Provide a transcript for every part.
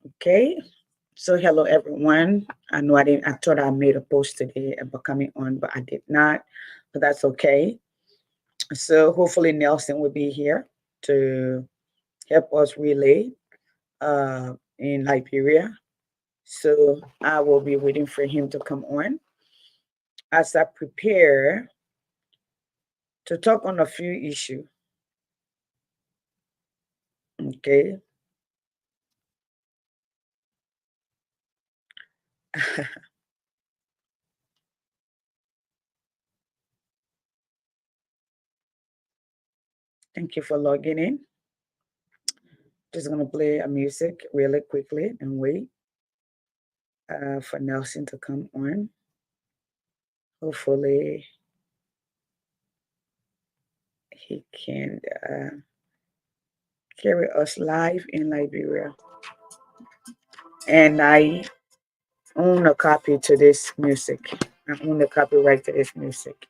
Okay. So hello everyone. I know I thought I made a post today about coming on, but I did not. But that's okay. So hopefully Nelson will be here to help us relay in Liberia. So I will be waiting for him to come on as I prepare to talk on a few issues. Okay. Thank you for logging in. Just gonna play a music really quickly and wait for Nelson to come on. Hopefully he can carry us live in Liberia. And I own a copy to this music. I own the copyright to this music.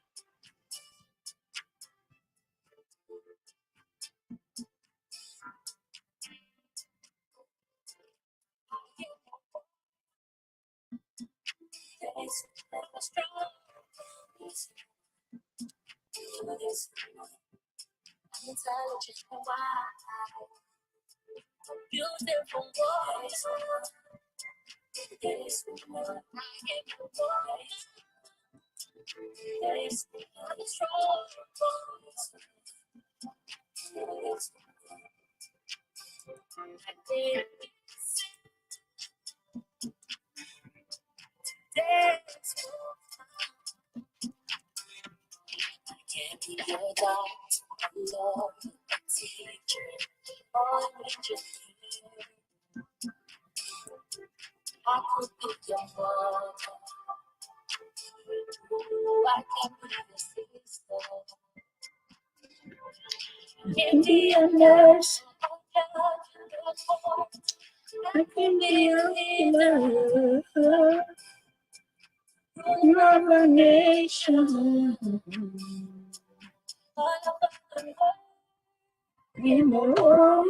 Can be a nurse. I can be a healer. You're a nation. In the woman.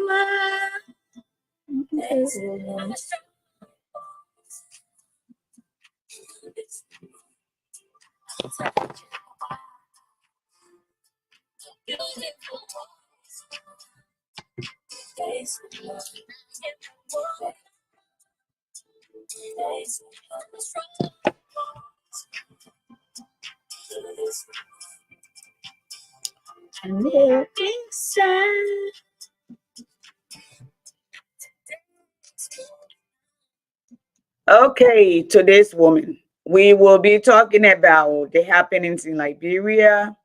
And they're inside. Okay, today's woman. We will be talking about the happenings in Liberia.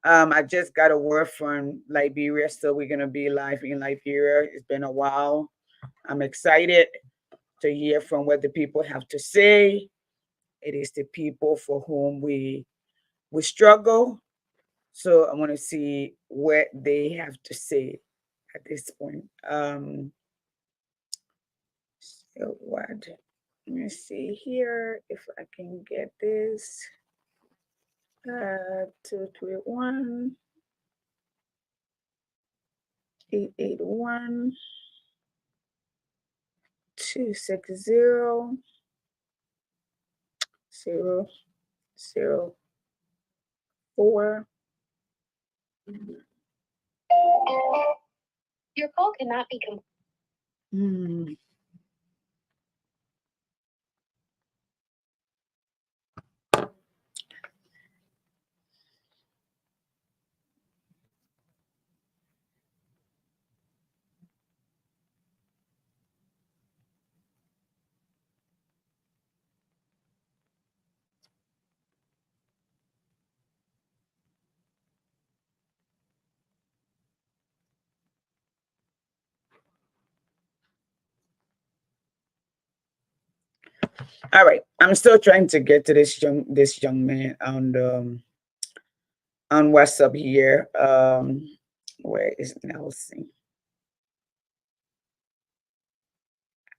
I just got a word from Liberia, so we're gonna be live in Liberia. It's been a while. I'm excited to hear from what the people have to say. It is the people for whom we struggle. So I want to see what they have to say at this point. So what? Let me see here if I can get this. 231 881 260 004. Your call cannot be Hmm. All right, I'm still trying to get to this young man on WhatsApp here. Where is Nelson?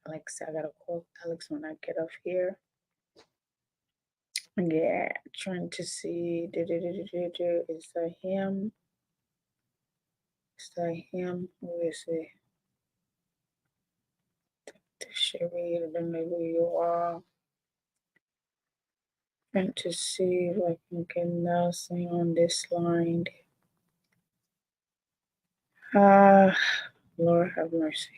Alex, I gotta call Alex when I get off here. Yeah, trying to see. Is that him? Is that him? Who is it? Sherry, then maybe you are. And to see if I can get Nelson on this line. Ah, Lord have mercy.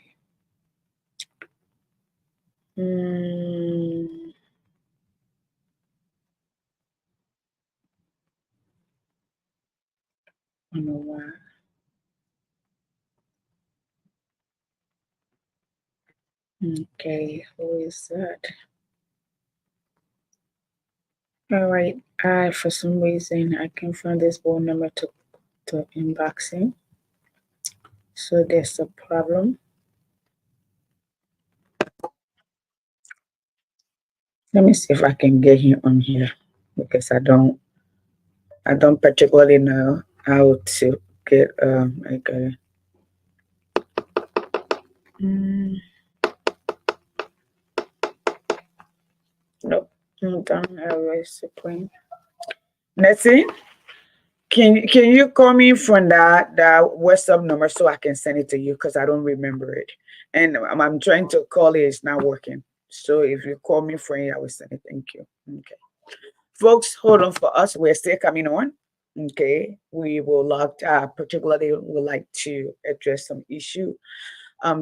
Hmm. I don't know why. Okay, who is that? All right. For some reason, I can find this phone number to inboxing. So there's a problem. Let me see if I can get him on here because I don't particularly know how to get like a mm, nope. Don't have a supreme. Nancy, can you call me from that WhatsApp number so I can send it to you because I don't remember it, and I'm trying to call it, it's not working. So if you call me from it, I will send it. Thank you. Okay, folks, hold on for us. We're still coming on. Okay, we will particularly would like to address some issue.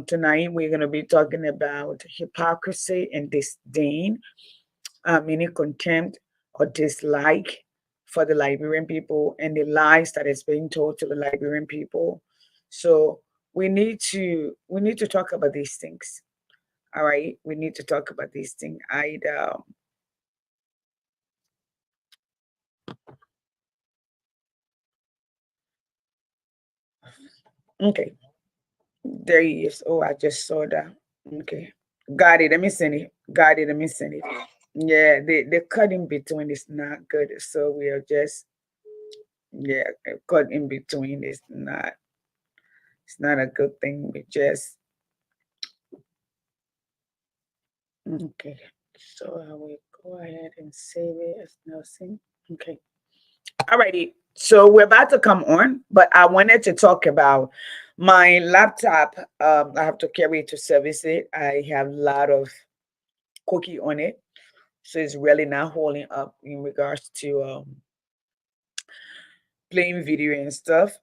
Tonight we're going to be talking about hypocrisy and disdain, meaning contempt or dislike for the Liberian people and the lies that is being told to the Liberian people. So we need to talk about these things. All right, we need to talk about these things. Okay, there he is. Oh, I just saw that. Okay, got it. Let me send it. Got it. Let me send it. Yeah, the cut in between is not good. So we are just yeah, cut in between is not it's not a good thing. We just okay. So I will go ahead and save it as Nelson. Okay. Alrighty. So we're about to come on, but I wanted to talk about my laptop. I have to carry it to service it. I have a lot of cookie on it, so it's really not holding up in regards to playing video and stuff.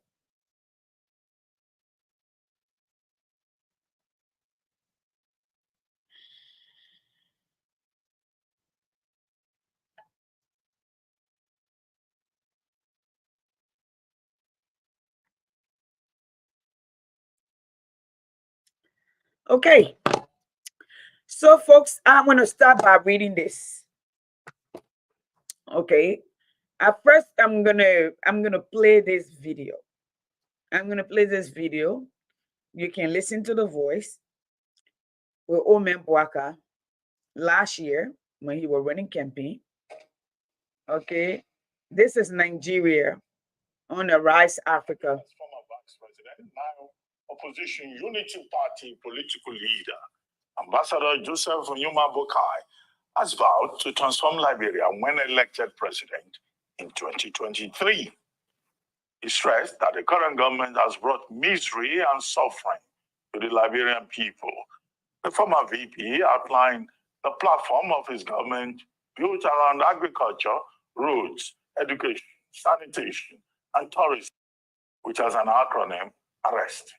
Okay. So folks, I'm gonna start by reading this. Okay. At first, I'm gonna play this video. I'm gonna play this video. You can listen to the voice with Omen Boaka last year when he was running campaign. Okay. This is Nigeria on the Rise Africa. Former Vice President, now Opposition Unity Party political leader, Ambassador Joseph Nyuma Bokai, has vowed to transform Liberia when elected president in 2023. He stressed that the current government has brought misery and suffering to the Liberian people. The former VP outlined the platform of his government built around agriculture, roads, education, sanitation, and tourism, which has an acronym, ARREST.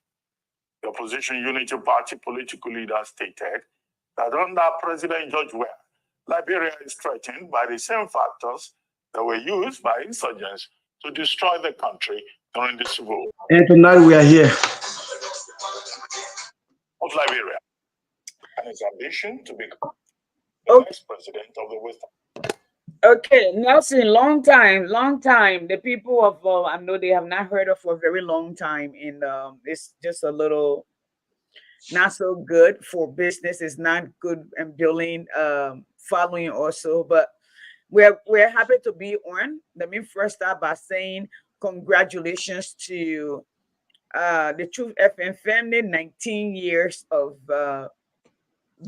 The opposition Unity Party political leader stated that under President George Weah, Liberia is threatened by the same factors that were used by insurgents to destroy the country during the civil war. And tonight we are here. Of Liberia and its ambition to become the next president of the West. Okay, Nelson, long time, long time. The people of I know they have not heard of for a very long time, and it's just a little not so good for business. It's not good and building, following also. But we're happy to be on. Let me first start by saying congratulations to the Truth FM family. 19 years of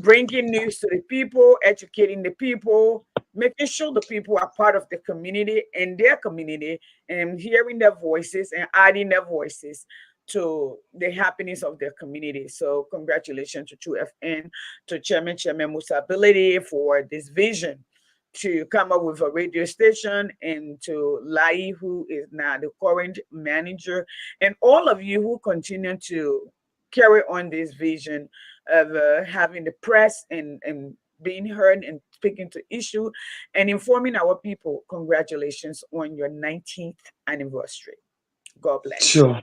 bringing news to the people, educating the people, making sure the people are part of the community and their community, and hearing their voices and adding their voices to the happiness of their community. So congratulations to True FN, to Chairman Musa Ability for this vision to come up with a radio station, and to Lai, who is now the current manager, and all of you who continue to carry on this vision of having the press and being heard and speaking to issue and informing our people. Congratulations on your 19th anniversary. God bless. Sure,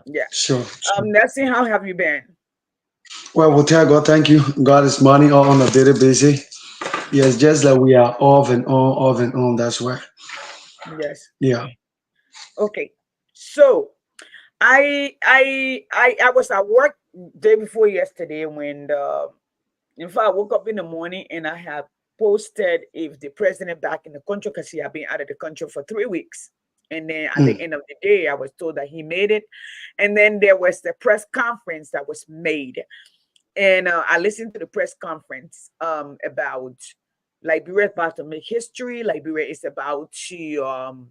Yeah. sure, sure. Nancy, how have you been? Well, we'll tell God thank you. God is money all on a bit busy. Yes, just that we are off and on, off and on. That's why. Yes. Yeah. Okay. So I was at work day before yesterday when in fact I woke up in the morning and I have posted if the president back in the country, because he had been out of the country for 3 weeks. And then at the Mm, end of the day, I was told that he made it. And then there was the press conference that was made. And I listened to the press conference about Liberia is about to make history. Liberia is about to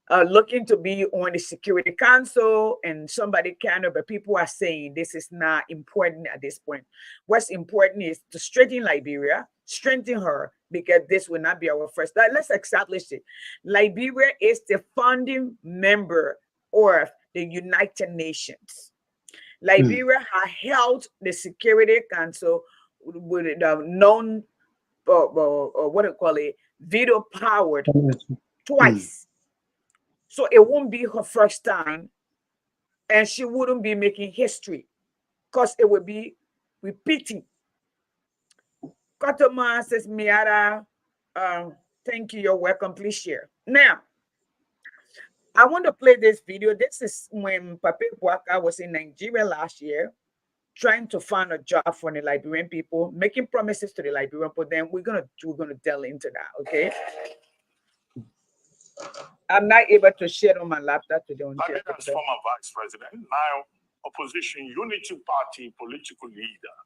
looking to be on the Security Council, and somebody kind of, but people are saying this is not important at this point. What's important is to strengthen Liberia, strengthen her, because this will not be our first. Let's establish it. Liberia is the founding member of the United Nations. mm. Liberia has held the Security Council with non, what do you call it, veto powered Mm. twice. So it won't be her first time, and she wouldn't be making history because it would be repeating. Kotoma says, Miara, thank you, you're welcome. Please share. Now, I want to play this video. This is when Papi Waka was in Nigeria last year, trying to find a job for the Liberian people, making promises to the Liberian people. Then we're gonna delve into that. Okay. I'm not able to share on my laptop today. Liberia's former vice president, now opposition unity party political leader,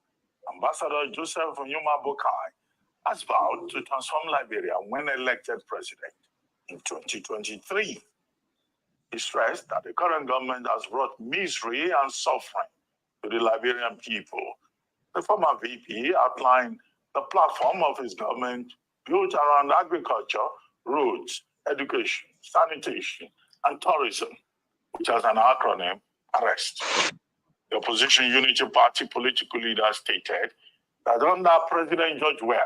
Ambassador Joseph Onyema Bokai, has vowed to transform Liberia when elected president in 2023. He stressed that the current government has brought misery and suffering to the Liberian people. The former VP outlined the platform of his government built around agriculture, roads, education, sanitation, and tourism, which has an acronym, ARREST. The opposition unity party political leader stated that under President George Weah,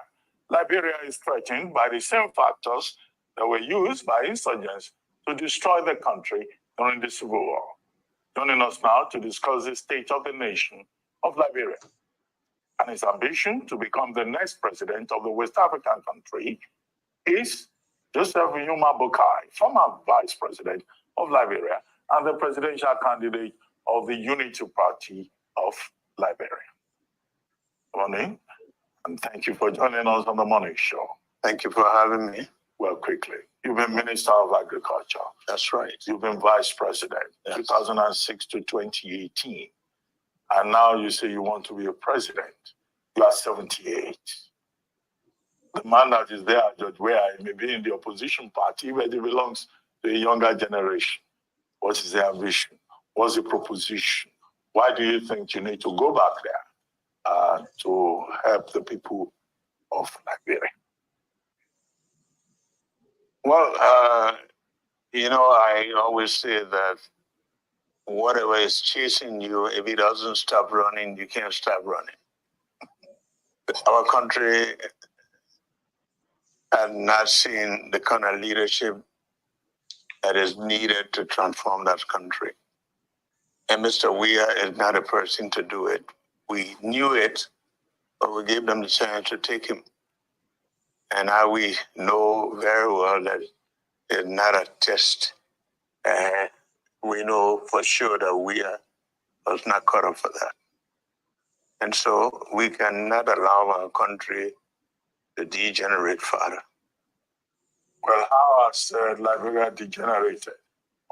Liberia is threatened by the same factors that were used by insurgents to destroy the country during the Civil War. Joining us now to discuss the state of the nation of Liberia and his ambition to become the next president of the West African country is Joseph Onyema Bokai, former vice president of Liberia and the presidential candidate of the Unity Party of Liberia. Good morning, and thank you for joining us on the Morning Show. Thank you for having me. Well, quickly, you've been Minister of Agriculture. That's right. You've been Vice President, Yes. 2006 to 2018. And now you say you want to be a president. You are 78. The man that is there, George Weah, may be in the opposition party, but he belongs to a younger generation. What is the ambition? What's the proposition? Why do you think you need to go back there to help the people of Liberia? Well, I always say that whatever is chasing you, if it doesn't stop running, you can't stop running. Our country had not seen the kind of leadership that is needed to transform that country. And Mr. Weah is not a person to do it. We knew it, but we gave them the chance to take him. And now we know very well that it's not a test. We know for sure that Weah was not cut up for that. And so we cannot allow our country to degenerate further. Well, how has Liberia degenerated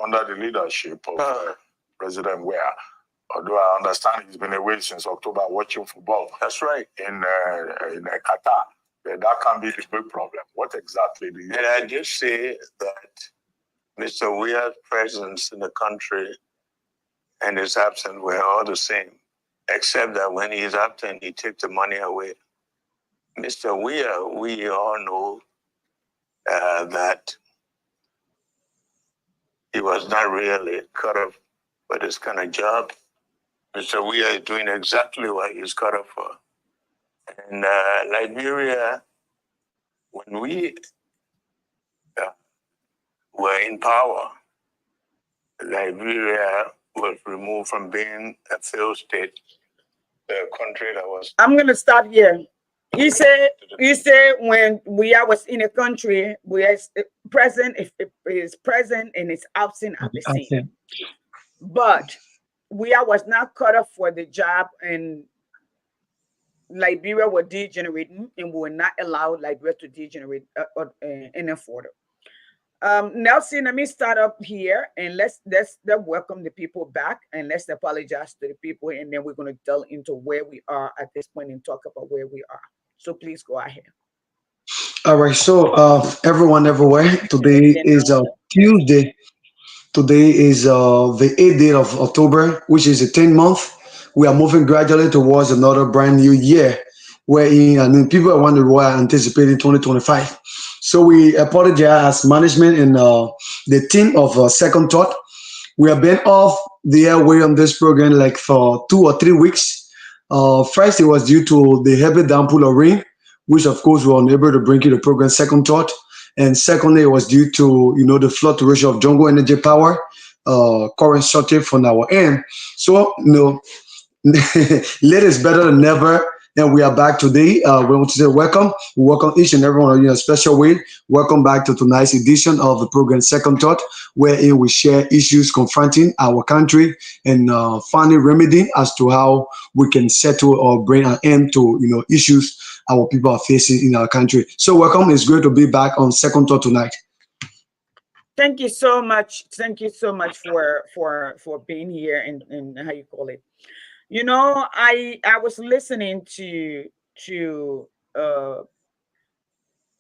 under the leadership of President Weah? Although I understand he's been away since October watching football. That's right. In Qatar. That can be the big problem. What exactly do you And I just say that Mr. Weah's presence in the country and his absence were all the same, except that when he's absent, he takes the money away. Mr. Weir, we all know that he was not really cut off for this kind of job. Mr. Weir is doing exactly what he's cut off for. And Liberia, when we were in power, Liberia was removed from being a failed state, the country that was. I'm gonna stop here. You say when we was in a country, we are present. If it is present and it's absent at the same. But we was not cut off for the job, and Liberia were degenerating, and we were not allowed Liberia to degenerate any further. Nelson, let me start up here, and let's welcome the people back, and let's apologize to the people, and then we're going to delve into where we are at this point and talk about where we are. So please go ahead. All right. So, everyone, everywhere. Today is Tuesday. Today is the 8th day of October, which is the 10th month. We are moving gradually towards another brand new year, wherein people are wondering why anticipating 2025. So we apologize as management and the team of Second Thought. We have been off the airway on this program like for 2 or 3 weeks. First, it was due to the heavy downpour of rain, which of course we were unable to bring you the program Second Thought. And secondly, it was due to the fluctuation of jungle energy power, current shortage from our end. So late is better than never. And we are back today. We want to say welcome. We welcome each and every one of you in a special way. Welcome back to tonight's edition of the program Second Thought, wherein we share issues confronting our country and finding remedy as to how we can settle or bring an end to issues our people are facing in our country. So welcome. It's great to be back on Second Thought tonight. Thank you so much. Thank you so much for being here and how you call it. I was listening to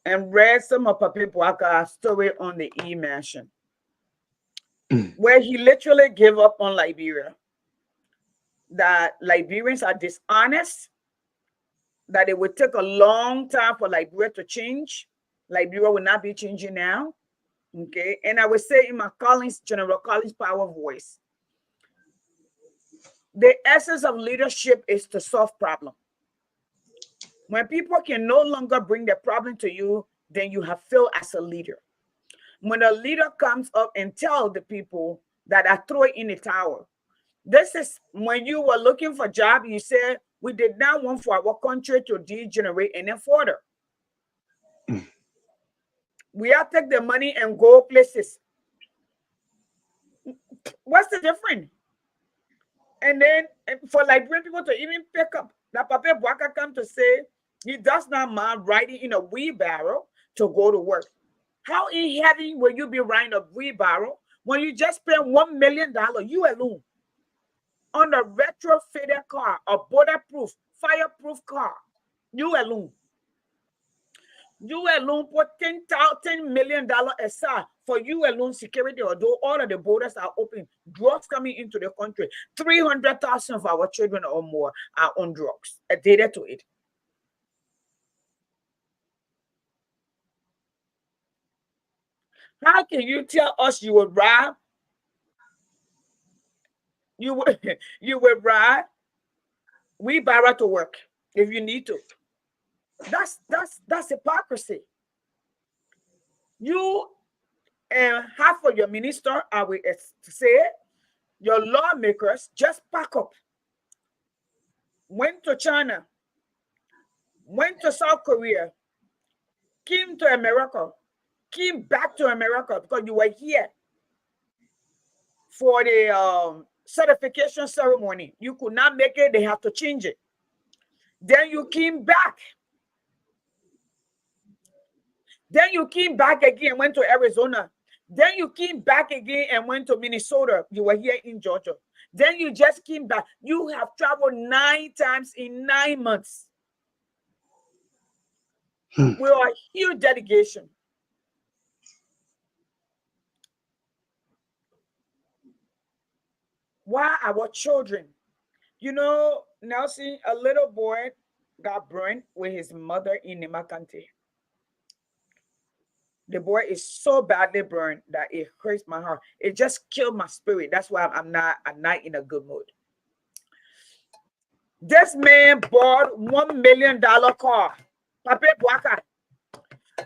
and read some of Papi Bwaka's story on the E-Mansion, where he literally gave up on Liberia. That Liberians are dishonest, that it would take a long time for Liberia to change. Liberia will not be changing now. Okay. And I would say in my General Collins Power voice, the essence of leadership is to solve problems. When people can no longer bring the problem to you, then you have failed as a leader. When a leader comes up and tells the people that I throw it in the towel, this is when you were looking for a job, you said, we did not want for our country to degenerate any further. We have to take the money and go places. What's the difference? And then for Liberian people to even pick up, that Papi Bwaka come to say he does not mind riding in a wheelbarrow to go to work. How in heaven will you be riding a wheelbarrow when you just spent $1 million, you alone, on a retrofitted car, a bulletproof, fireproof car? You alone. You alone put $10 million aside for you alone security, although all of the borders are open. Drugs coming into the country. 300,000 of our children or more are on drugs. Added to it. How can you tell us you would ride? You would ride wheelbarrow to work if you need to. That's hypocrisy. You and half of your minister, I will say, your lawmakers just pack up, went to China, went to South Korea, came to America, came back to America because you were here for the certification ceremony. You could not make it, they have to change it. Then you came back. Then you came back again, went to Arizona. Then you came back again and went to Minnesota. You were here in Georgia. Then you just came back. You have traveled 9 times in 9 months. We are a huge delegation. Why our children? You know, Nelson, a little boy got burned with his mother in Nemakante. The boy is so badly burned that it hurts my heart. It just killed my spirit. That's why I'm not in a good mood. This man bought $1 million car. Pape Boaka,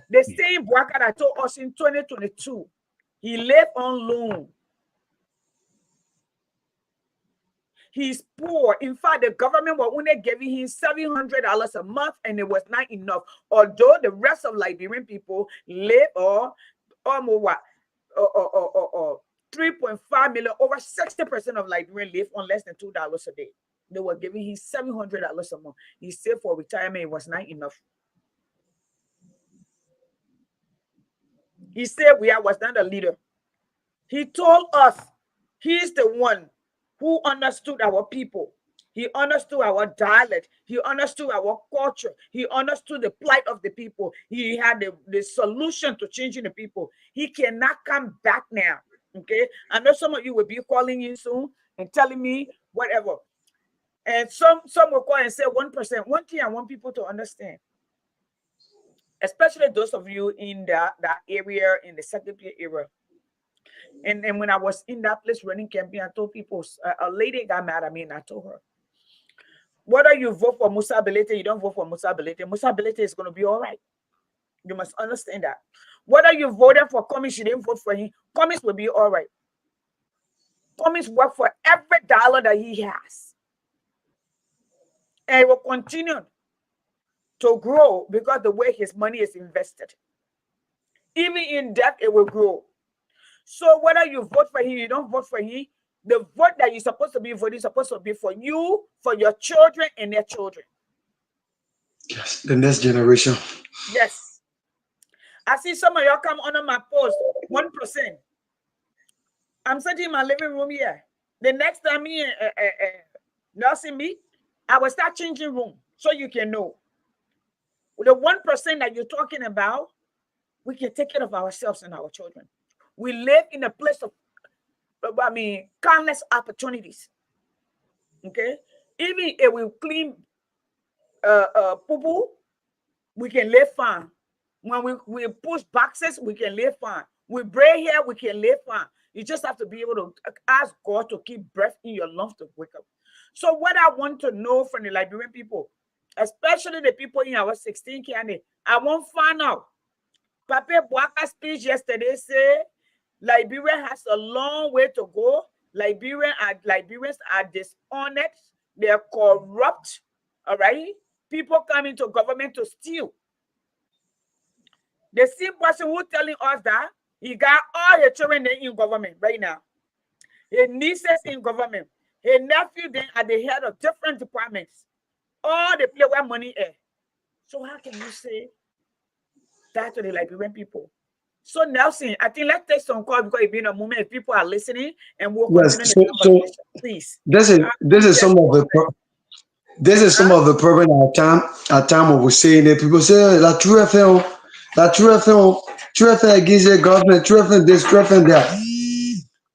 the same Boaka that told us in 2022, he lived on loan. He's poor. In fact, the government was only giving him $700 a month, and it was not enough. Although the rest of Liberian people live or what 3.5 million, over 60% of Liberians live on less than $2 a day. They were giving him $700 a month. He saved for retirement. It was not enough. He said we was not a leader. He told us he's the one who understood our people. He understood our dialect. He understood our culture. He understood the plight of the people. He had the solution to changing the people. He cannot come back now. Okay. I know some of you will be calling in soon and telling me whatever. And some will call and say 1%. One thing I want people to understand, especially those of you in that area, in the second area. And when I was in that place running campaign, I told people, a lady got mad at me, and I told her, whether you vote for Musa Belete, you don't vote for Musa Belete is going to be all right. You must understand that. Whether you voted for Cummings, you didn't vote for him, Cummings will be all right. Cummings work for every dollar that he has. And it will continue to grow because the way his money is invested. Even in debt, it will grow. So whether you vote for him, you don't vote for him, the vote that you're supposed to be voting is supposed to be for you, for your children, and their children. Yes, the next generation. Yes. I see some of y'all come under my post, 1%. I'm sitting in my living room here. The next time me Nelson meet, I will start changing room so you can know. The 1% that you're talking about, we can take care of ourselves and our children. We live in a place of, countless opportunities. Okay? Even if we clean poo-poo, we can live fine. When we push boxes, we can live fine. We braid here, we can live fine. You just have to be able to ask God to keep breath in your lungs to wake up. So what I want to know from the Liberian people, especially the people in our 16 county, I want to find out. Pape Boaka's speech yesterday said Liberia has a long way to go. Liberians are dishonest. They're corrupt. All right? People come into government to steal. The same person who telling us that he got all his children in government right now. His nieces in government. His nephew then at the head of different departments. All they play where money is. So how can you say that to the Liberian people? So Nelson, I think let's take some calls because it's been a moment if people are listening, and we'll continue the conversation. Please. This is some of the problem at time of we saying that people say la true FM against the government, true FM this, true FM that.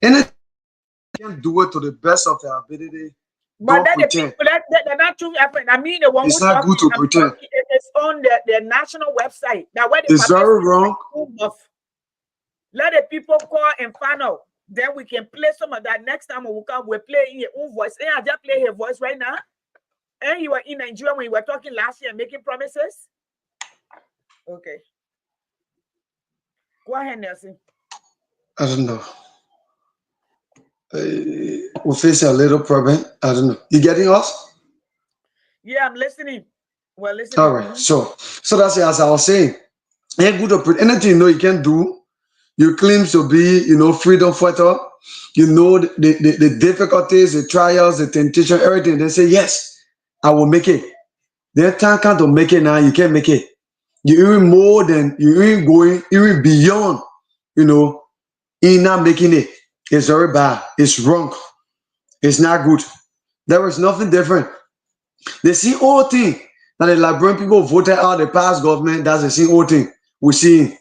And it can do it to the best of their ability. But then the people they're not true FM. I mean the one it's not good to pretend. It's on their national website. Now where it's very wrong. Let the people call and find out. Then we can play some of that next time we'll play in your own voice. And I just play her voice right now. And you were in Nigeria when you were talking last year making promises. Okay. Go ahead, Nelson. I don't know. We're facing a little problem. I don't know. You getting us? Yeah, I'm listening. Well, listening. All right. So that's it. As I was saying, anything you can do. You claim to be, freedom fighter. The difficulties, the trials, the temptation, everything. They say, yes, I will make it. Then time can't make it now, you can't make it. You're even more than, you're even going, even beyond, in not making it. It's very bad. It's wrong. It's not good. There is nothing different. The same old thing that the Liberian people voted out the past government, that's the same old thing we're seeing.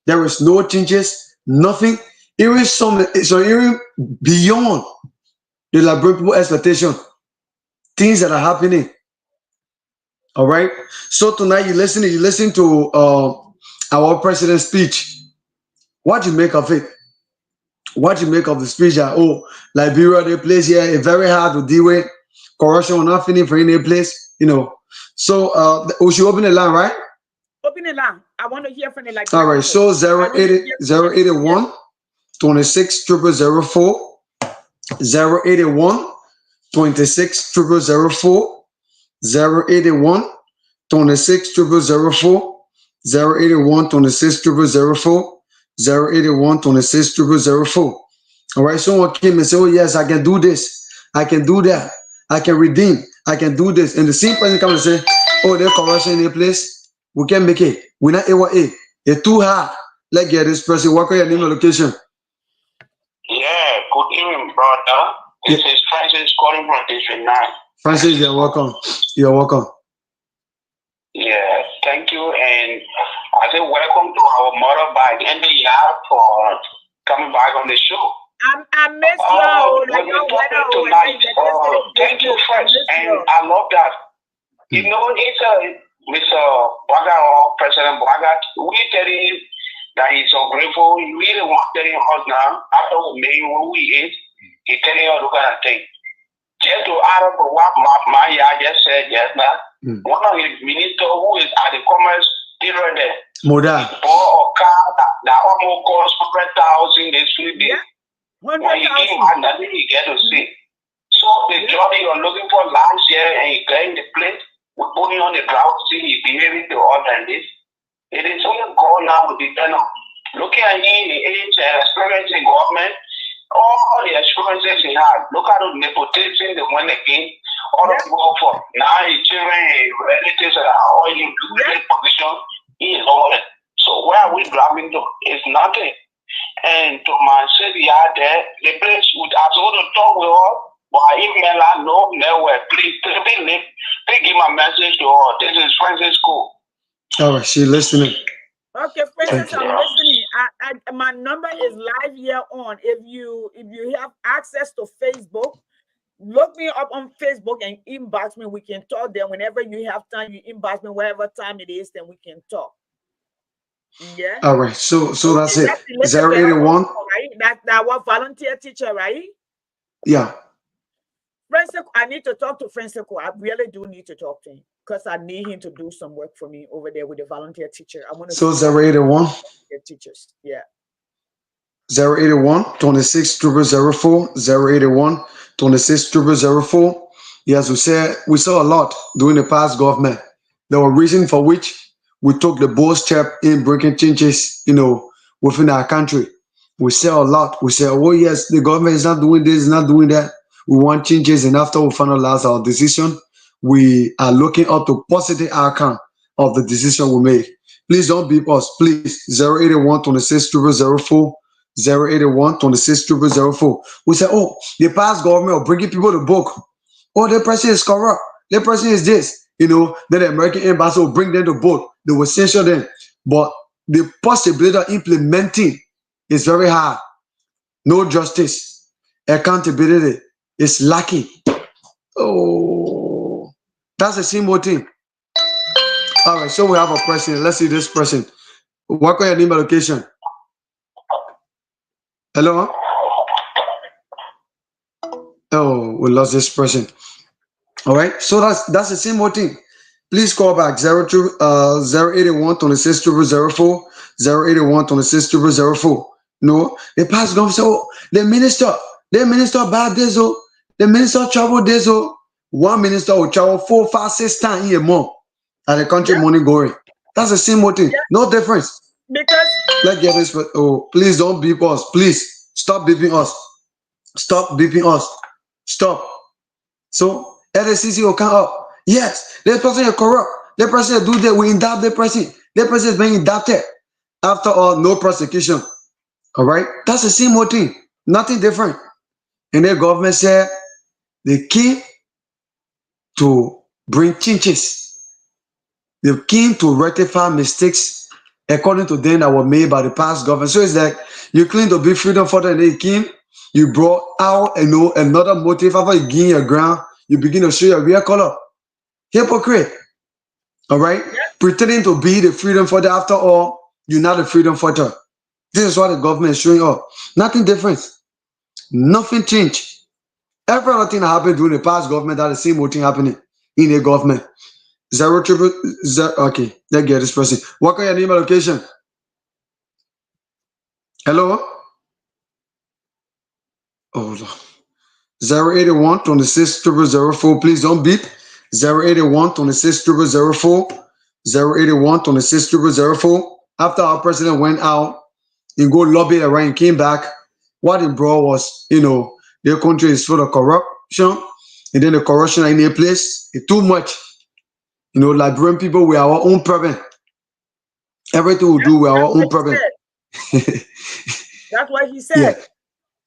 There is no changes, nothing. Even even beyond, They like bring people expectation, things that are happening. All right. So tonight you listen to our president's speech. What you make of it? What you make of the speech that Liberia they place here is very hard to deal with. Corruption will not finish for any place, So we should open the line, right? Open it line. I want to hear from the All Liberian right. people. So I want to hear from them. 080 26 0004 081 26 0004 081 26 0004 081 26 0004 081 26 0004. All right, someone came and said, oh, yes, I can do this. I can do that. I can redeem. I can do this. And the same person come and say, oh, there's corruption in a place. We can make it. We're not able to. It's too hard. Let's get this person. What are your name and location? Yeah, good evening, brother. This is Francis calling from District 9. Francis, you're welcome. You're welcome. Yeah, thank you. And I say welcome to our mother by the end of the year for coming back on the show. I miss you. We've been talking tonight. Thank you first. And I love that. You know, it's Mr. Baga or President Baga, we telling him that he's so grateful. He really wants telling us now, after we made what we eat, he's telling us look at that thing. Just to add up what my just said just now, one of the ministers who is at the commerce dealer there, Moda, bought a car that almost cost 100,000 this week. Yeah. When he came out, nothing he get to see. So the job you're looking for last year and he got in the place, we put him on the ground, see he behaving to all and this. It is only God now will depend on looking at him, the age and experience in government, all the experiences he had. Look at the nepotism they went again, all of go for. Now his children, his relatives are all in great position. He is all that. So where are we driving to? It's nothing. And to my city out there, the place would I told to talk with her, but I email her no, nowhere. Please give my message to her. This is Francisco. all right, she listening. Okay, Francis, I'm listening. My number is live here on. If you have access to Facebook, look me up on Facebook and inbox me. We can talk there. Whenever you have time, you inbox me whatever time it is, then we can talk. Yeah. All right, so that's it. That's 081. right? That our volunteer teacher, right? Yeah. Francisco, I need to talk to Francisco. I really do need to talk to him because I need him to do some work for me over there with the volunteer teacher. I want to So 081 teachers. Yeah. 081 26 0004 081 26 0004. Yes, we saw a lot during the past government. There were reasons for which we took the bold step in breaking changes, within our country. We saw a lot. We said, oh yes, the government is not doing this, not doing that. We want changes, and after we finalize our decision, we are looking up to positive outcome of the decision we made. Please don't beep us, please. 081 26 0004 081 26 0004. We say, oh, the past government are bringing people to book. Oh, the president is corrupt. The president is this. Then the American embassy will bring them to book. They will censure them. But the possibility of implementing is very hard. No justice. Accountability is lacking. Oh, that's the simple thing. All right, so we have a person. Let's see this person. What kind of name and location? Hello? Oh, we lost this person. All right, so that's the simple thing. Please call back 081 26 0004 081 26 0004. No, the past government say, oh, the minister bad this, oh, the minister travel this, oh. One minister will travel 4, 5, 6 times in a month, and the country money going. That's the same thing. No difference. Because let's get this. Oh, please don't beep us. Please stop beeping us. Stop beeping us. Stop. So LSCC will come up. Yes, that person is corrupt. That person do that. We indict that person. That person is being indicted. After all, no prosecution. All right, that's the same thing. Nothing different. And the government said they came to bring changes. They came to rectify mistakes according to them that were made by the past government. So it's like you claim to be freedom fighter and they came, You brought out, another motive after you gain your ground. You begin to show your real color. Hypocrite. All right, pretending to be the freedom fighter. After all, you're not a freedom fighter. This is what the government is showing up. Nothing different. Nothing changed. Every other thing that happened during the past government, that the same old thing happening in the government. Zero triple zero. Okay, let's get this person. What kind of name and location? Hello? Oh, 081 26 0004. Please don't beep. 081 26 0004. 081 26 0004. After our president went out and go lobby around and came back, what he brought was, their country is full of corruption, and then the corruption in a place is too much. Liberian people, we are our own problem. Everything we do, we are our own problem. That's what he said. Yeah.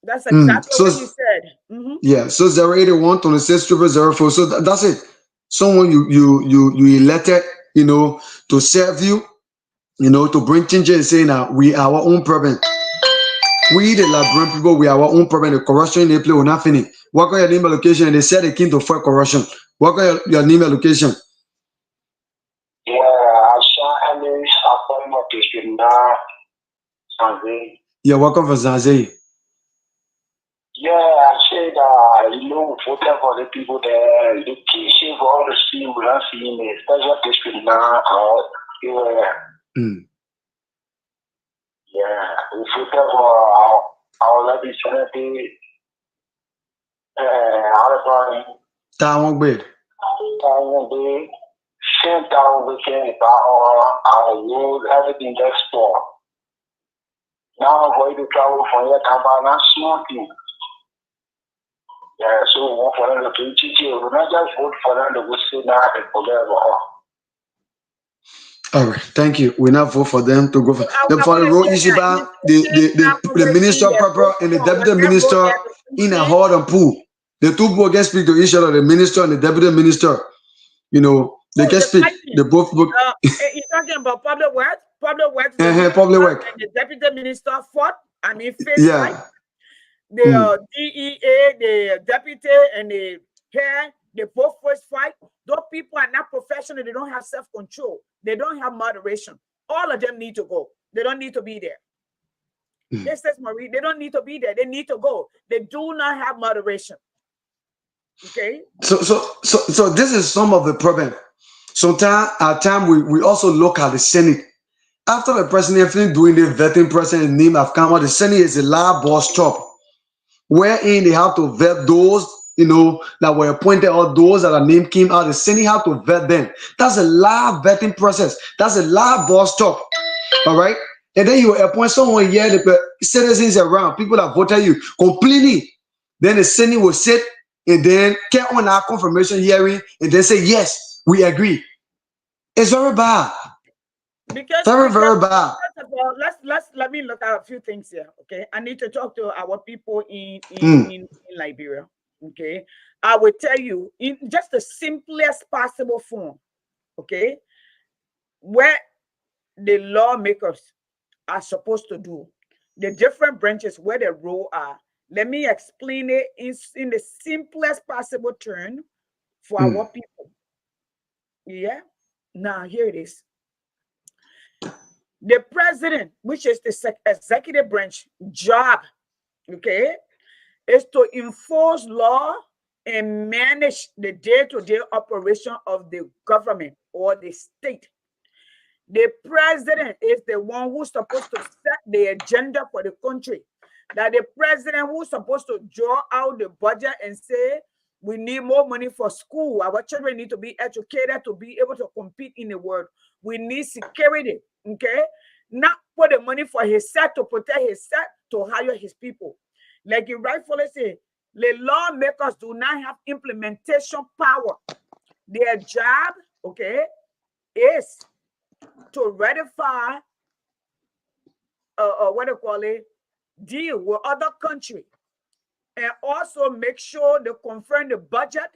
That's exactly what he said. Yeah. So 081 26 0004. So that's it. Someone you elected, to serve you, to bring change and saying that we are our own problem. We the Liberian people, we are our own problem. The corruption they play will not finish. What kind of name and location? And they said they came to fight corruption. What kind of your name and location? Yeah, I saw Alice upon my district now. Yeah, welcome for Zanzay. Yeah, I said, voted for the people there. The key shape for all the scheme we don't see in the special district now. Yeah, we voted for our legislative. Town bed. Same town we can about our road, everything just for. Now I'm going to travel from here to Havana, small thing. Yeah, so we want for them to do GG. We not just vote for them to go sit now and forget about. All right, thank you. We now vote for them to go for the road issue by the minister proper and the deputy minister in a hard and pool. The two both can speak to each other, the minister and the deputy minister. They can speak. They both. You're talking about public works? Public works. Public work. And the deputy minister fought. Face yeah. fight. The DEA, the deputy, and the hair, they both first fight. Those people are not professional. They don't have self-control. They don't have moderation. All of them need to go. They don't need to be there. This says Marie. They don't need to be there. They need to go. They do not have moderation. Okay. So this is some of the problem. Sometimes at time we also look at the Senate. After the president finished doing the vetting process in the name of Kama, the Senate is a large boss job, wherein they have to vet those, that were appointed, or those that are name came out. The Senate have to vet them. That's a large vetting process. That's a large boss job. All right. And then you appoint someone here, the citizens around, people that voted you completely. Then the Senate will sit and then get on our confirmation hearing and then say, yes, we agree. It's very bad. Because very bad. First of all, let me look at a few things here. Okay. I need to talk to our people in Liberia. Okay. I will tell you in just the simplest possible form. Okay. Where the lawmakers are supposed to do, the different branches where the role are. Let me explain it in the simplest possible term for our people. Yeah. Now, here it is. The president, which is the executive branch job, okay, is to enforce law and manage the day-to-day operation of the government or the state. The president is the one who's supposed to set the agenda for the country. That the president who's supposed to draw out the budget and say, we need more money for school. Our children need to be educated to be able to compete in the world. We need security, okay? Not put the money for his set to protect his set to hire his people. Like you rightfully say, the lawmakers do not have implementation power. Their job, okay, is to ratify, what do you call it, deal with other countries, and also make sure they confirm the budget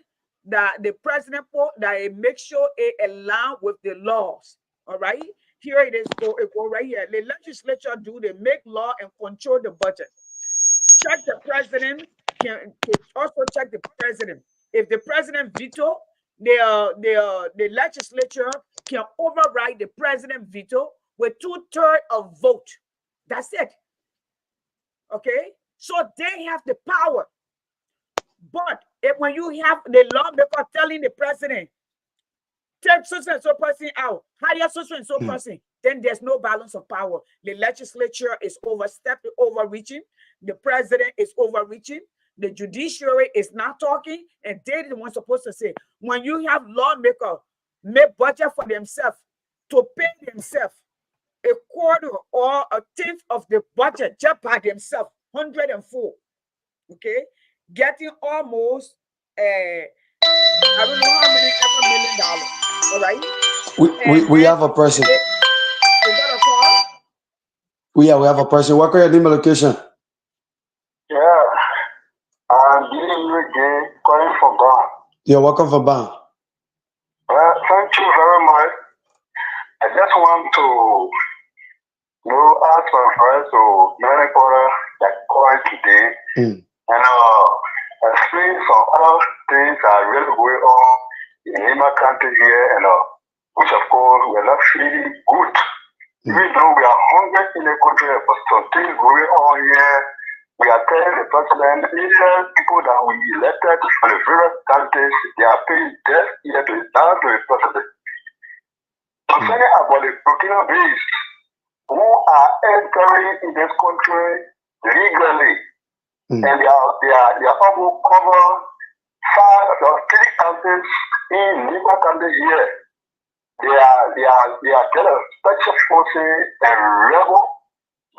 that the president put, that it make sure it align with the laws. All right, here it is. It go right here. The legislature do they make law and control the budget. check the president, can also check the president. If the president veto, the legislature can override the president veto with 2/3 of vote. That's it. Okay, so they have the power. But when you have the lawmaker telling the president, take so and so person out, hire so and so person, then there's no balance of power. The legislature is overreaching, the president is overreaching, the judiciary is not talking, and they're the ones supposed to say. When you have lawmakers make budget for themselves to pay themselves a quarter or a tenth of the budget just by themselves, 104, okay, getting almost I don't know how many ever $1 million. All right. We have a person. Is that a call? We have a person. What kind of name and location? Yeah, I'm dealing with again, calling for God. You're welcome for ban. Thank you very much. I just want to ask my friends to many people that call today and explain some other things that are really going on in my country here, and which of course we're not feeling good. Even though we are hungry in the country, but some things going on here. We are telling the president, even people that we elected for the various countries, they are paying death here to the president. Concerning about the Burkina Faso, who are entering in this country legally, and they are able to cover 5 or 3 countries in Lima country here. They are getting special forces and rebel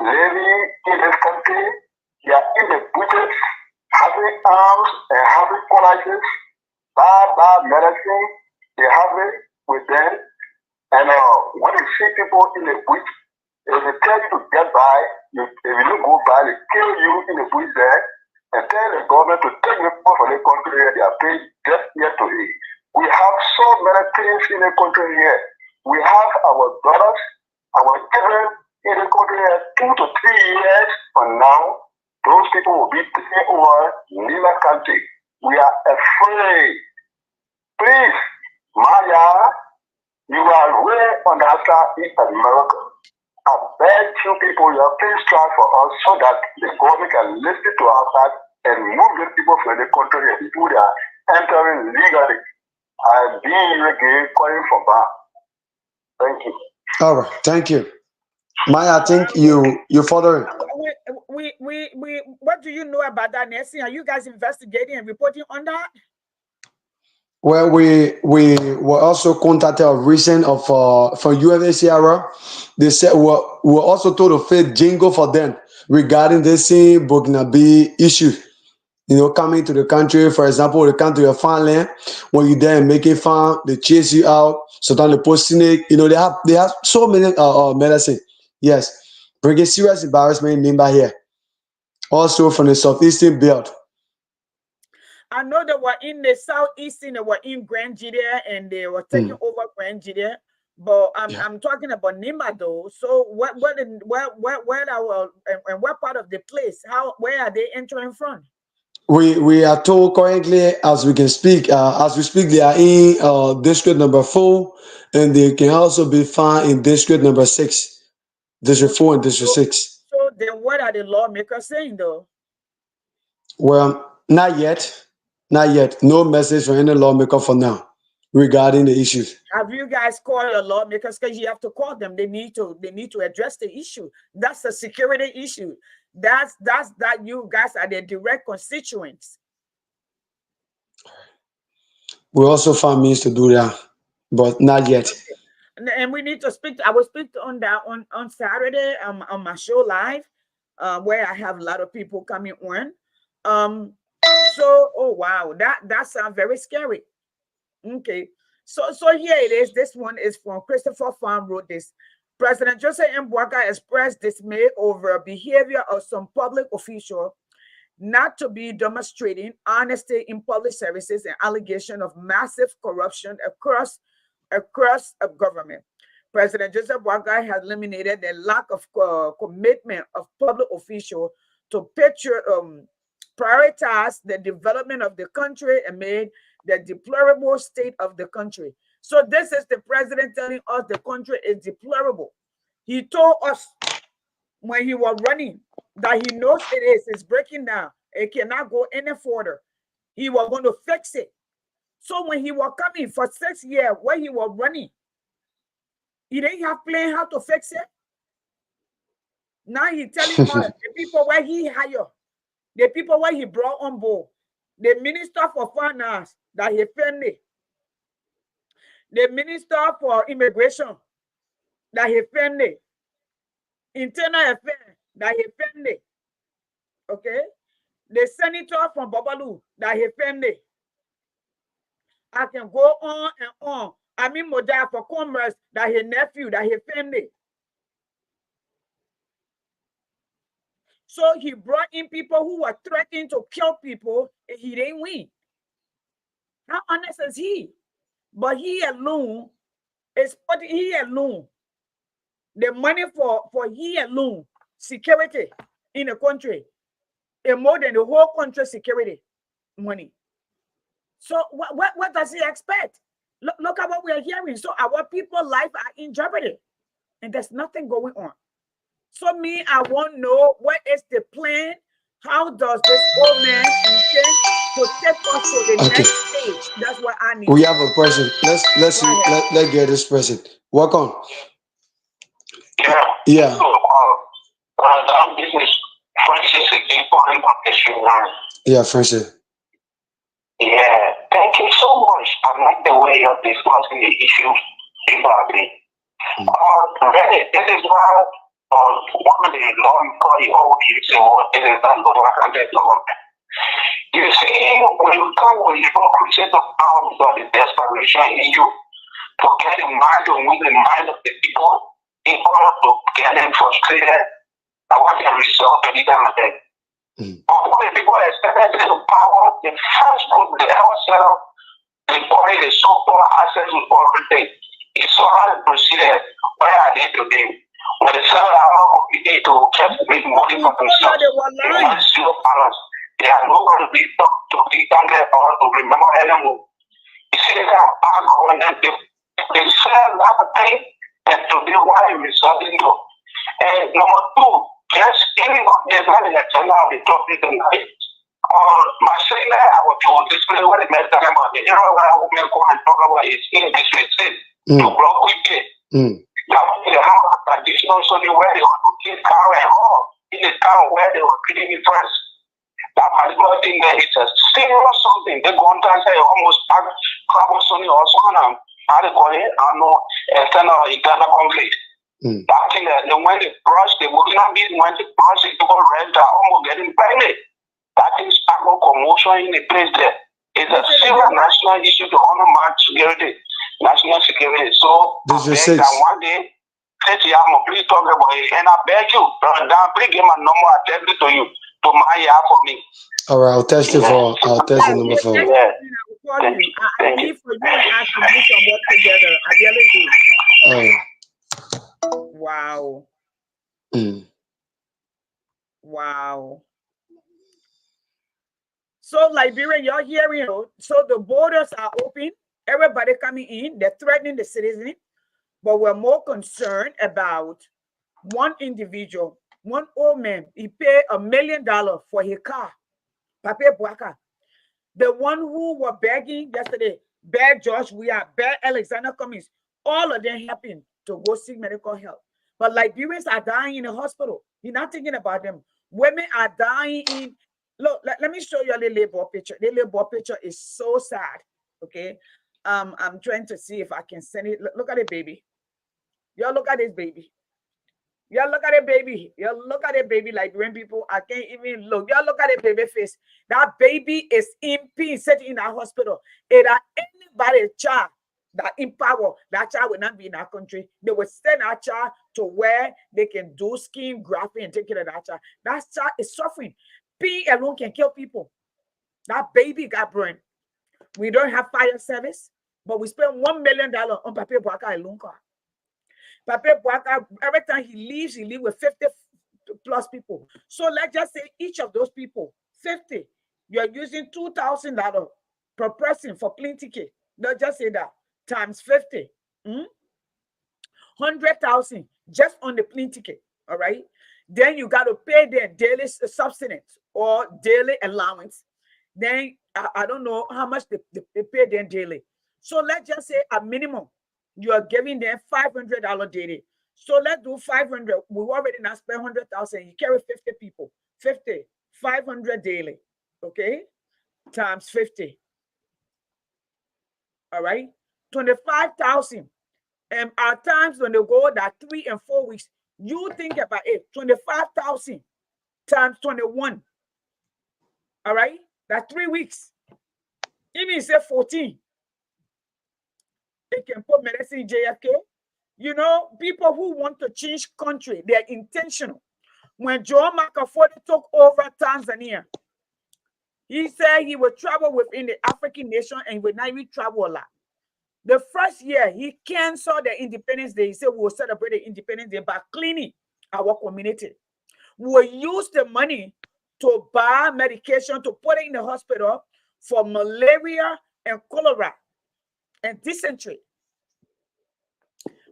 living in this country. They are in the budgets, having arms and having colleges, bad medicine. They have it with them. And when you see people in the bush, if they tell you to get by, if you don't go by, they kill you in the bush there and tell the government to take you off of the country here. They are paying just here to eat. We have so many things in the country here. We have our brothers, our children in the country here 2 to 3 years from now. Those people will be taking over Lima country. We are afraid. Please, Maya, you are way on the outside in America. I beg you people, you have please try for us so that the government can listen to our side and move the people from the country and people that are entering legally. I'll be here again calling for back. Thank you. All right, thank you. Maya, I think you further. What do you know about that, Nancy? Are you guys investigating and reporting on that? Well, we were also contacted of recent of from UNHCR. They said we were also told to fit jingle for them regarding this Burkinabe issue. You know, coming to the country, for example, they come to your farmland. When you there making farm, they chase you out. Sometimes they put snake. You know, they have so many medicine. Yes, bringing serious embarrassment member here. Also from the southeastern belt. I know they were in the southeastern, they were in Grand Judea, and they were taking over Grand Judea. But I'm talking about Nima though. So where our and what part of the place? Where are they entering from? We are told currently, as we can speak, as we speak, they are in district number 4, and they can also be found in district number 6, district 4 and district 6. So then, what are the lawmakers saying though? Well, not yet, not yet. No message from any lawmaker for now regarding the issues. Have you guys called your lawmakers? Because you have to call them. They need to address the issue. That's a security issue. That's that you guys are the direct constituents. We also found means to do that, but not yet. And we need to speak. I will speak on that on Saturday on my show live, where I have a lot of people coming on. So oh wow, that sounds very scary. Okay. So here it is. This one is from Christopher Farm wrote this. President Joseph M. Boakai expressed dismay over behavior of some public official not to be demonstrating honesty in public services and allegation of massive corruption across a government. President Joseph Boakai has eliminated the lack of commitment of public officials to prioritize the development of the country amid the deplorable state of the country. So this is the president telling us the country is deplorable. He told us when he was running that he knows it is. It's breaking down. It cannot go any further. He was going to fix it. So when he was coming for 6 years, when he was running, he didn't have plan how to fix it. Now he's telling us the people where he hired, the people where he brought on board, the minister for finance that he funded, the minister for immigration that he funded, internal affairs that he funded, okay, the senator from Babalu that he funded. I can go on and on. I mean, Moda for commerce that his nephew that he funded. So he brought in people who were threatening to kill people, and he didn't win. How honest is he? But he alone is putting the money for he alone security in the country, and more than the whole country security money. So what does he expect? Look at what we are hearing. So our people's life are in jeopardy, and there's nothing going on. So me, I want to know what is the plan? How does this old man intend to take us to the next stage? That's what I need. We have a person. Let's see. Let's get this person. Welcome. Yeah. This is Francis again for Yeah, Francis. Yeah, thank you so much. I like the way you're discussing the issues about me. Really, this is why one of the law employees always say what is it that law. You see, when you come with hypocrisy of power, but the desperation in you to get the mind and win the mind of the people in order to get them frustrated. I want the result of the day. All the people that expected the power, the first group they ever set up, they bought the so-called assets with everything. You saw how they proceeded. Where are they today? When they sell out of the day to keep making money for themselves, they want zero balance. They are not going to be talked to be targeted or to remember anymore. You see, they got back on them. They sell that thing, and today why are resulting to? And number two, yes, any of them that tell out the topic tonight. My sailor, I will display what it meant about the era where I will go and talk about is in this way, to block with it. Now, they have a traditional story where they were looking cow and all in the town where they were killing it first. That particular thing there is a serious something. They go on to say almost trouble Sony or son. How they call it? I know external internal conflict. That thing that when they brush, they will not be when they brush it, people red are almost getting pregnant. That is spark of commotion in the place there. It's a serious national issue to honor my security, national security. So this is one day, please talk about it. And I beg you, please give my number, I tell it to you, to my yard for me. All right, I'll test it for. I'll test the number for. Yeah. I need for you and I to do some work together. I really do. Wow. Wow. So Liberia, you're hearing, so the borders are open. Everybody coming in, they're threatening the citizen, but we're more concerned about one individual, one old man. He paid $1 million for his car. Pape Boaka. The one who were begging yesterday, beg Josh, we are beg Alexander Cummings. All of them helping to go seek medical help. But Liberians are dying in the hospital. You're not thinking about them. Women are dying in. Look, let me show you a little labor picture. The labor picture is so sad. Okay. I'm trying to see if I can send it. Look at the baby. Y'all look at this baby. Y'all look at the baby. Y'all look at the baby like when people, I can't even look. Y'all look at the baby face. That baby is in pain, sitting in our hospital. If anybody child that in power, that child will not be in our country. They will send our child to where they can do skin grafting and take care of that child. That child is suffering. Pain alone can kill people. That baby got burned. We don't have fire service, but we spend $1 million on Pape Boaka alone car. Pape Boaka, every time he leaves with 50 plus people. So let's just say each of those people, 50, you're using $2,000 per person for plane ticket. Let's just say that times 50. 100,000 just on the plane ticket. All right. Then you got to pay their daily subsistence or daily allowance. Then I don't know how much they pay them daily. So let's just say a minimum you are giving them $500 daily. So let's do 500. We already now spent 100,000. You carry 50 people, 50, 500 daily. Okay, times 50. All right, 25,000. And at times when they go that 3 and 4 weeks, you think about it, 25,000 times 21. All right, that's 3 weeks. Even say 14. They can put medicine JFK. You know, people who want to change country, they're intentional. When Joe Makafori took over Tanzania, he said he would travel within the African nation and he would not even travel a lot. The first year, he canceled the Independence Day. He said, we will celebrate the Independence Day by cleaning our community. We will use the money to buy medication, to put it in the hospital for malaria and cholera and dysentery.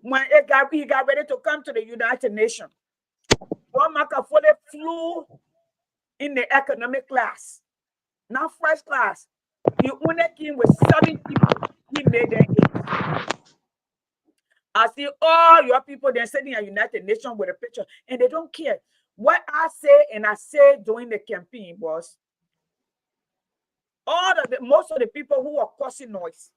When he got ready to come to the United Nations, John Makafole flew in the economic class, not first class. He only came with 7 people. He made them 8. I see all your people they're sitting at United Nations with a picture, and they don't care. What I say and I say during the campaign was most of the people who were causing noise,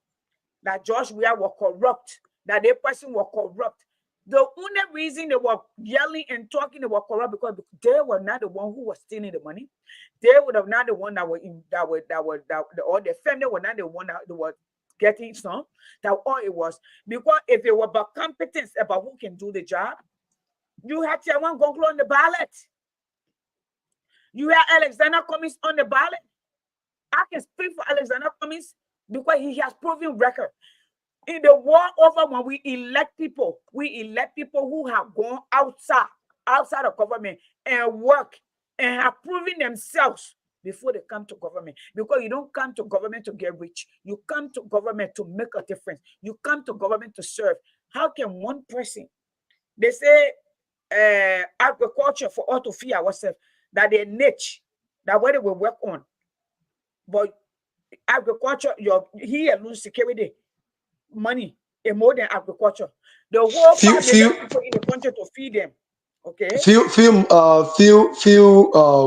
that George Weah were corrupt, that their person were corrupt. The only reason they were yelling and talking they were corrupt because they were not the one who was stealing the money. They would have not the one that were or the family were not the one that were getting some. That all it was. Because if it were about competence about who can do the job, you had Tiawan Gonglo on the ballot. You had Alexander Cummings on the ballot. I can speak for Alexander Cummings because he has proven record. In the war over, when we elect people who have gone outside of government and work and have proven themselves before they come to government. Because you don't come to government to get rich. You come to government to make a difference. You come to government to serve. How can one person, they say agriculture for all to feed ourselves, that their niche, that what they will work on. But agriculture, he lose security, money, and more than agriculture. The whole 5 million people in the country to feed them. Okay. Few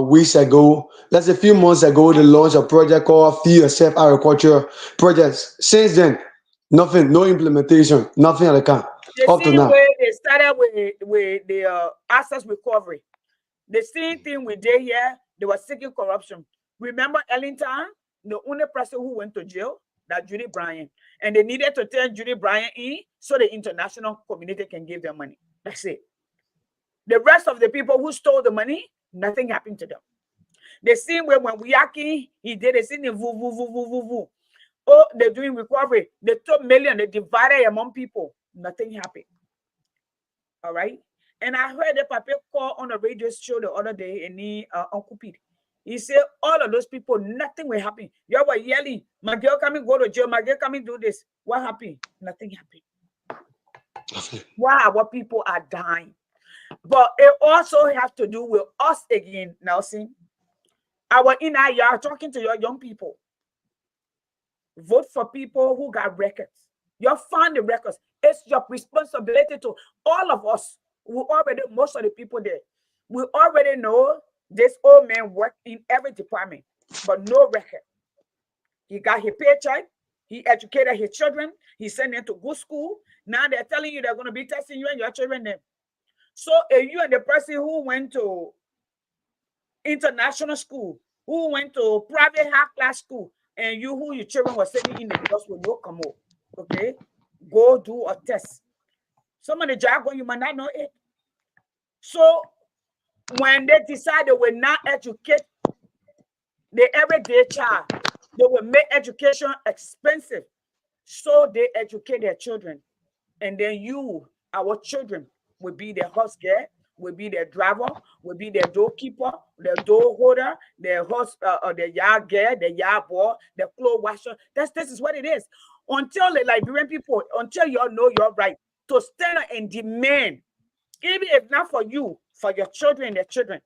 weeks ago, let's say a few months ago, they launched a project called Feed Yourself Agriculture Projects. Since then, nothing, no implementation, nothing at the camp. The Up to same now. way they started with the assets recovery. The same thing we did here, they were seeking corruption. Remember Ellington, the only person who went to jail, that Judy Bryant. And they needed to turn Judy Bryant in so the international community can give them money. That's it. The rest of the people who stole the money, nothing happened to them. The same way when Wiyaki, he did the same thing, Oh, they're doing recovery. They took million, they divided among people. Nothing happened. All right. And I heard the papa call on a radio show the other day, and Uncle Pete. He said all of those people, nothing will happen. You were yelling, my girl coming go to jail, my girl coming do this. What happened? Nothing happened. Why our people are dying? But it also has to do with us again, Nelson. You are talking to your young people. Vote for people who got records. You find the records. It's your responsibility to all of us. Most of the people there, we already know this old man worked in every department, but no record. He got his paycheck. He educated his children. He sent them to good school. Now they're telling you they're going to be testing you and your children then. So if you and the person who went to international school, who went to private high-class school, and who your children were sitting in the bus will not come out, okay? Go do a test. Some of the jargon you might not know it. So when they decide they will not educate the everyday child, they will make education expensive. So they educate their children. And then our children, will be their house girl, will be their driver, will be their doorkeeper, their door holder, their host, or their yard girl, their yard boy, their clothes washer. This is what it is. Until the Liberian people, until you all know your right to stand up and demand, even if not for you, for your children and their children,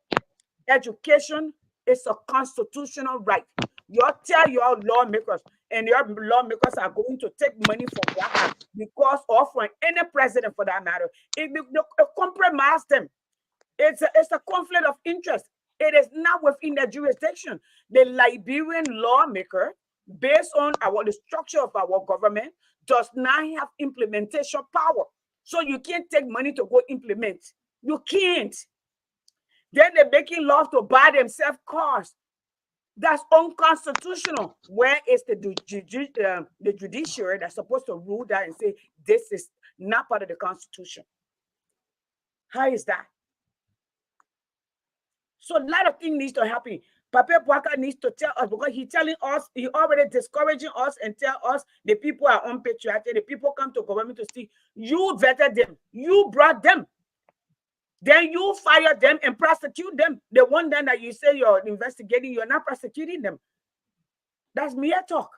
education is a constitutional right. You tell your lawmakers, and your lawmakers are going to take money from their hand because, or from any president for that matter. It compromise them. It's a conflict of interest. It is not within their jurisdiction. The Liberian lawmaker, based on the structure of our government, does not have implementation power. So you can't take money to go implement. You can't. Then they're making laws to buy themselves cars. That's unconstitutional. Where is the judiciary that's supposed to rule that and say this is not part of the Constitution? How is that? So a lot of things needs to happen. Papa Bwaka needs to tell us, because he's telling us, he already discouraging us and tell us the people are unpatriotic, the people come to government to see. You vetted them, you brought them. Then you fire them and prosecute them. The one that you say you're investigating, you're not prosecuting them. That's mere talk.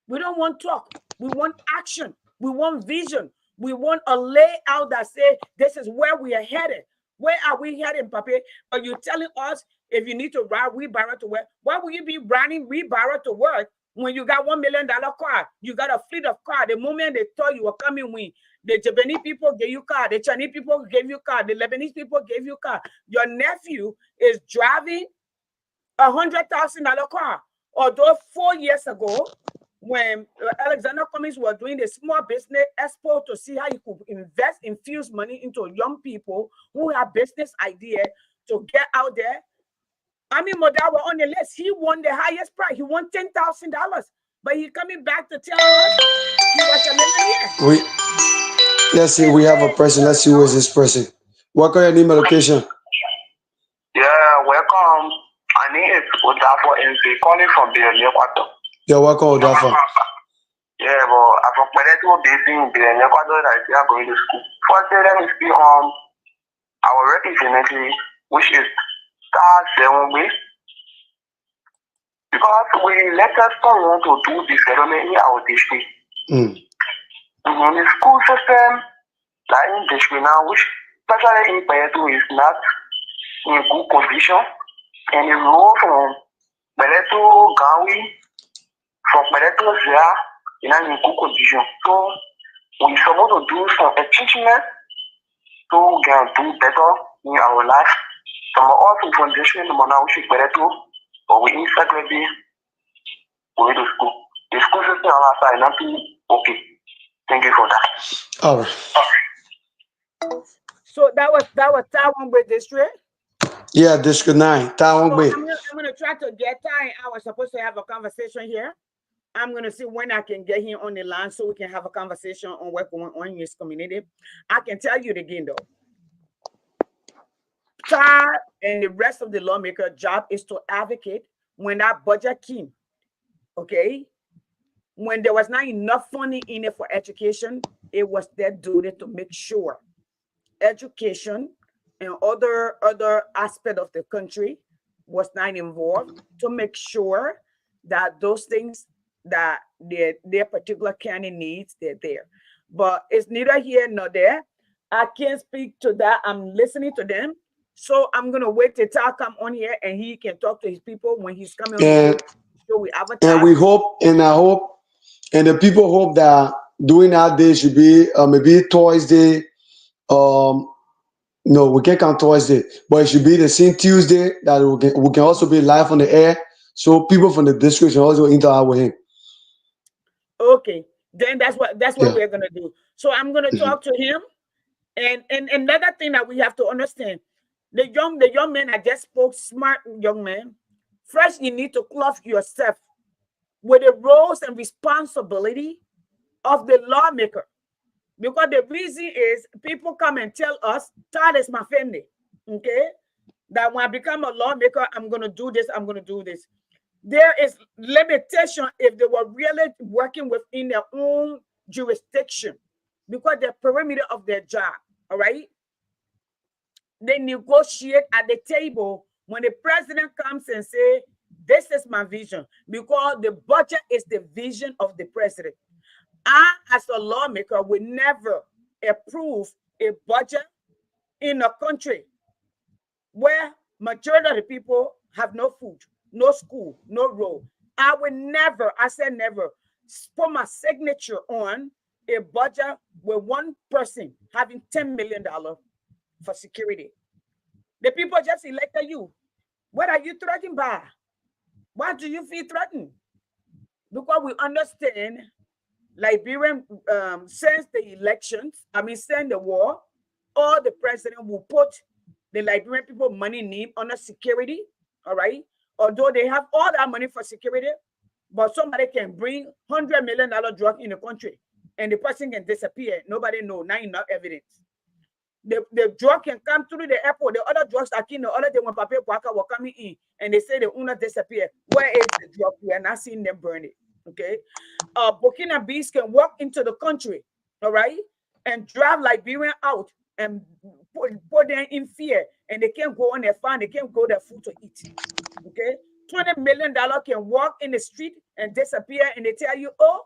We don't want talk. We want action. We want vision. We want a layout that says this is where we are headed. Where are we heading, Papi? Are you telling us if you need to ride wheelbarrow to work? Why would you be riding wheelbarrow to work when you got $1 million car? You got a fleet of car. The moment they thought you were coming, when the Japanese people gave you car, the Chinese people gave you car, the Lebanese people gave you car. Your nephew is driving $100,000 car. Although 4 years ago, when Alexander Cummings was doing the small business expo to see how you could infuse money into young people who have business idea to get out there. I mean, Modawa on the list, he won the highest prize. He won $10,000. But he's coming back to tell us he was a millionaire. Let's see, we have a person. Let's see who is this person. What kind of name and location? Yeah, welcome. My name is Odapo NC, calling from the Equator. You're welcome, Odafa. Yeah, but I've applied to based in the Equator that we are going to school. First, let me speak on our work infinitely, which is start 7 ways. Because we let us want to do development in our district. In the school system, like in district now, which especially in Payeto is not in good condition, and the road from Payeto Gawi, from Payeto Zia, is not in good condition. So we're supposed to do some achievement so we can do better in our life. Some also foundation, the money which is Payeto, but we instantly go to school. The school system on our side, nothing okay. Thank you for that. All right. So that was Taiwan Bay District. Yeah, District 9, Taiwan Bay. I'm gonna try to get Ty. I was supposed to have a conversation here. I'm gonna see when I can get him on the line so we can have a conversation on what's going on in his community. I can tell you again though. Ty and the rest of the lawmaker job is to advocate when that budget came. Okay. When there was not enough funding in it for education, it was their duty to make sure education and other aspect of the country was not involved, to make sure that those things that their particular county needs, they're there. But it's neither here nor there. I can't speak to that. I'm listening to them. So I'm gonna wait till Tal come on here and he can talk to his people when he's coming on the show. We advertise. And we hope, and I hope, and the people hope that during that day should be maybe Thursday. No, we can't count Thursday, but it should be the same Tuesday that we can also be live on the air, so people from the district can also interact with him. Okay, then that's what we're gonna do. So I'm gonna talk to him, and another thing that we have to understand, the young man I just spoke, smart young man. First, you need to clothe yourself with the roles and responsibility of the lawmaker. Because the reason is people come and tell us, that is my family. Okay? That when I become a lawmaker, I'm gonna do this, I'm gonna do this. There is limitation if they were really working within their own jurisdiction because the perimeter of their job. All right. They negotiate at the table when the president comes and say, this is my vision, because the budget is the vision of the president. I, as a lawmaker, will never approve a budget in a country where majority of the people have no food, no school, no road. I will never, I said never, put my signature on a budget with one person having $10 million for security. The people just elected you. What are you threatened by? Why do you feel threatened? Because we understand Liberian, since the elections, since the war, all the president will put the Liberian people money need under security, all right? Although they have all that money for security, but somebody can bring $100 million drug in the country and the person can disappear. Nobody know, not enough evidence. The drug can come through the airport. The other drugs are in the other day when Papa Kwaka were coming in and they say the owner disappear. Where is the drug? We are not seeing them burn it. Okay. Burkina Bees can walk into the country, all right, and drive Liberian out and put them in fear, and they can't go on their farm, they can't go their food to eat. Okay. $20 million can walk in the street and disappear, and they tell you, oh,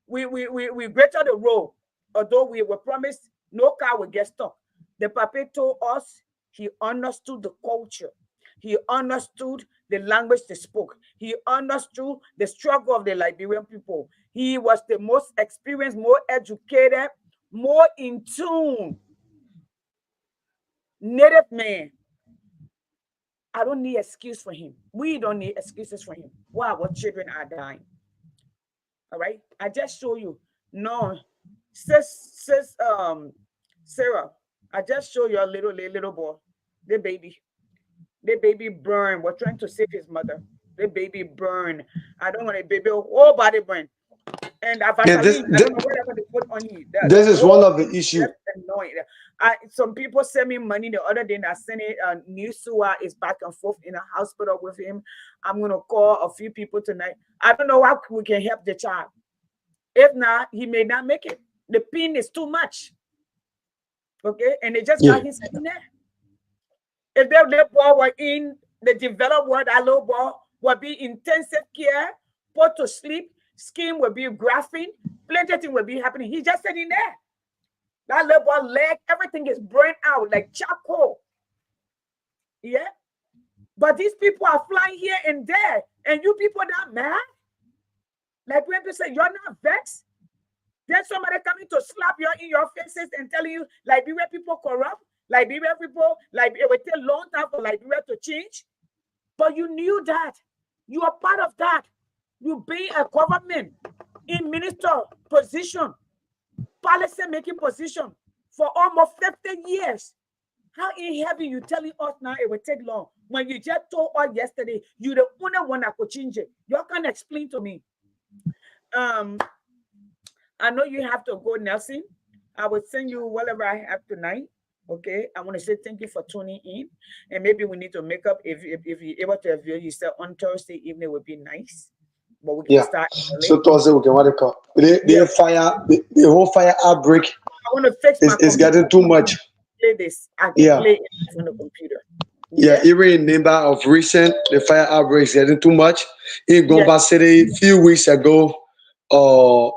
we greater the road, although we were promised no car will get stuck. The Papa told us he understood the culture. He understood the language they spoke. He understood the struggle of the Liberian people. He was the most experienced, more educated, more in tune native man. I don't need excuse for him. We don't need excuses for him. Why our children are dying. All right. I just show you. No, Sarah, I just show you a little boy, the baby burn. We're trying to save his mother. The baby burn. I don't want a baby whole body burn. And Yeah, I don't know whatever they put on you. this is one of the issues. Annoying. Some people send me money the other day. I sent it. Newsua is back and forth in a hospital with him. I'm gonna call a few people tonight. I don't know how we can help the child. If not, he may not make it. The pain is too much. Okay, and they just got him sitting there. If that little boy were in the developed world, that little boy would be intensive care, put to sleep, skin will be graphing, plenty of things will be happening. He's just sitting there. That little boy leg, everything is burned out like charcoal. Yeah. But these people are flying here and there, and you people not mad? Like when people say, you're not vexed? Then somebody coming to slap you in your faces and telling you Liberian people corrupt, Liberian people, like it will take a long time for Liberia to change. But you knew that. You are part of that. You be a government in minister position, policy making position for almost 50 years. How in heaven you telling us now it will take long? When you just told us yesterday, you're the only one that could change it. You can explain to me. I know you have to go, Nelson. I will send you whatever I have tonight. Okay. I want to say thank you for tuning in. And maybe we need to make up if you're able to avail yourself on Thursday evening would be nice. But we can start early. So Thursday we can what they call the whole fire outbreak. I want to fix my it's getting too much. Play this. I can play it on the computer. Even in number of recent, the fire outbreaks getting too much. In Gombe City, a few weeks ago,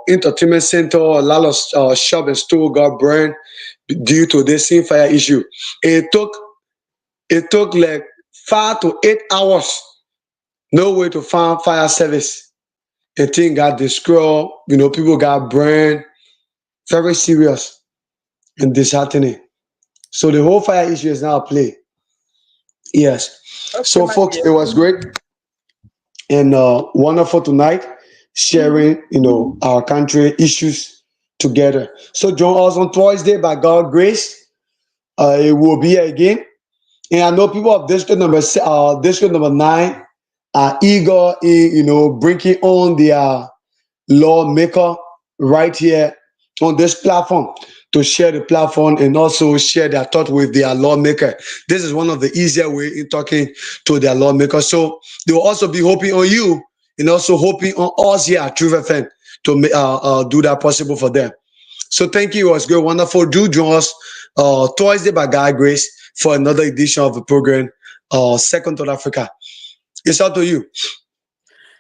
entertainment center, a lot of shop and store got burned due to this same fire issue. It took like 5 to 8 hours, no way to find fire service. The thing got destroyed, people got burned, very serious and disheartening. So the whole fire issue is now a play. Yes. Okay, so folks, it was great and wonderful tonight sharing, our country issues together. So join us on Thursday by God's grace. It will be again. And I know people of district number 9 are eager in, bringing on their lawmaker right here on this platform to share the platform and also share their thought with their lawmaker. This is one of the easier way in talking to their lawmaker. So they will also be hoping on you and also hoping on us here at Truth FM to do that possible for them. So thank you. It was good, wonderful. Do join us Thursday by God Grace for another edition of the program, Second to Africa. It's up to you.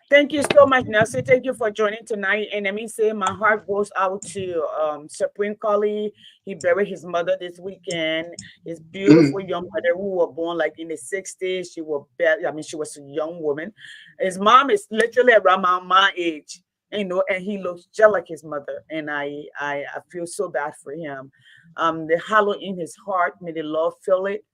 Thank you so much, Nelson. Thank you for joining tonight. And let me say, my heart goes out to Supreme Collie. He buried his mother this weekend. His beautiful Mm. young mother who was born like in the 60s. She was I mean, she was a young woman. His mom is literally around my age, you know, and he looks just like his mother. And I feel so bad for him. The hollow in his heart, may the Lord fill it.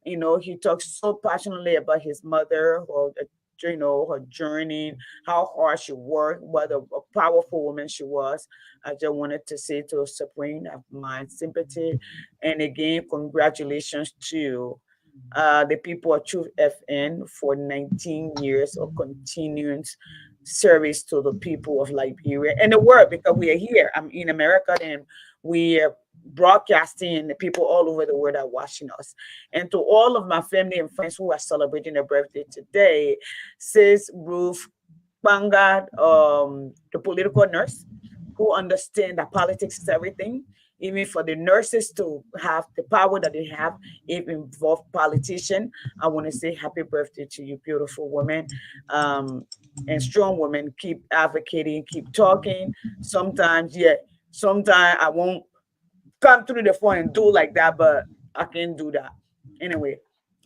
You know, he talks so passionately about his mother, or you know, her journey, how hard she worked, what a powerful woman she was. I just wanted to say to Supreme, my sympathy, and again, congratulations to the people of Truth FN for 19 years of continuous service to the people of Liberia and the world, because we are here. I'm in America, and we are broadcasting, and the people all over the world are watching us. And to all of my family and friends who are celebrating their birthday today, Sis Ruth Bangad, the political nurse, who understand that politics is everything, even for the nurses to have the power that they have, if involve politician. I want to say happy birthday to you, beautiful woman. And strong women, keep advocating, keep talking. Sometimes, yeah, sometimes I won't come through the phone and do like that, but I can do that. Anyway,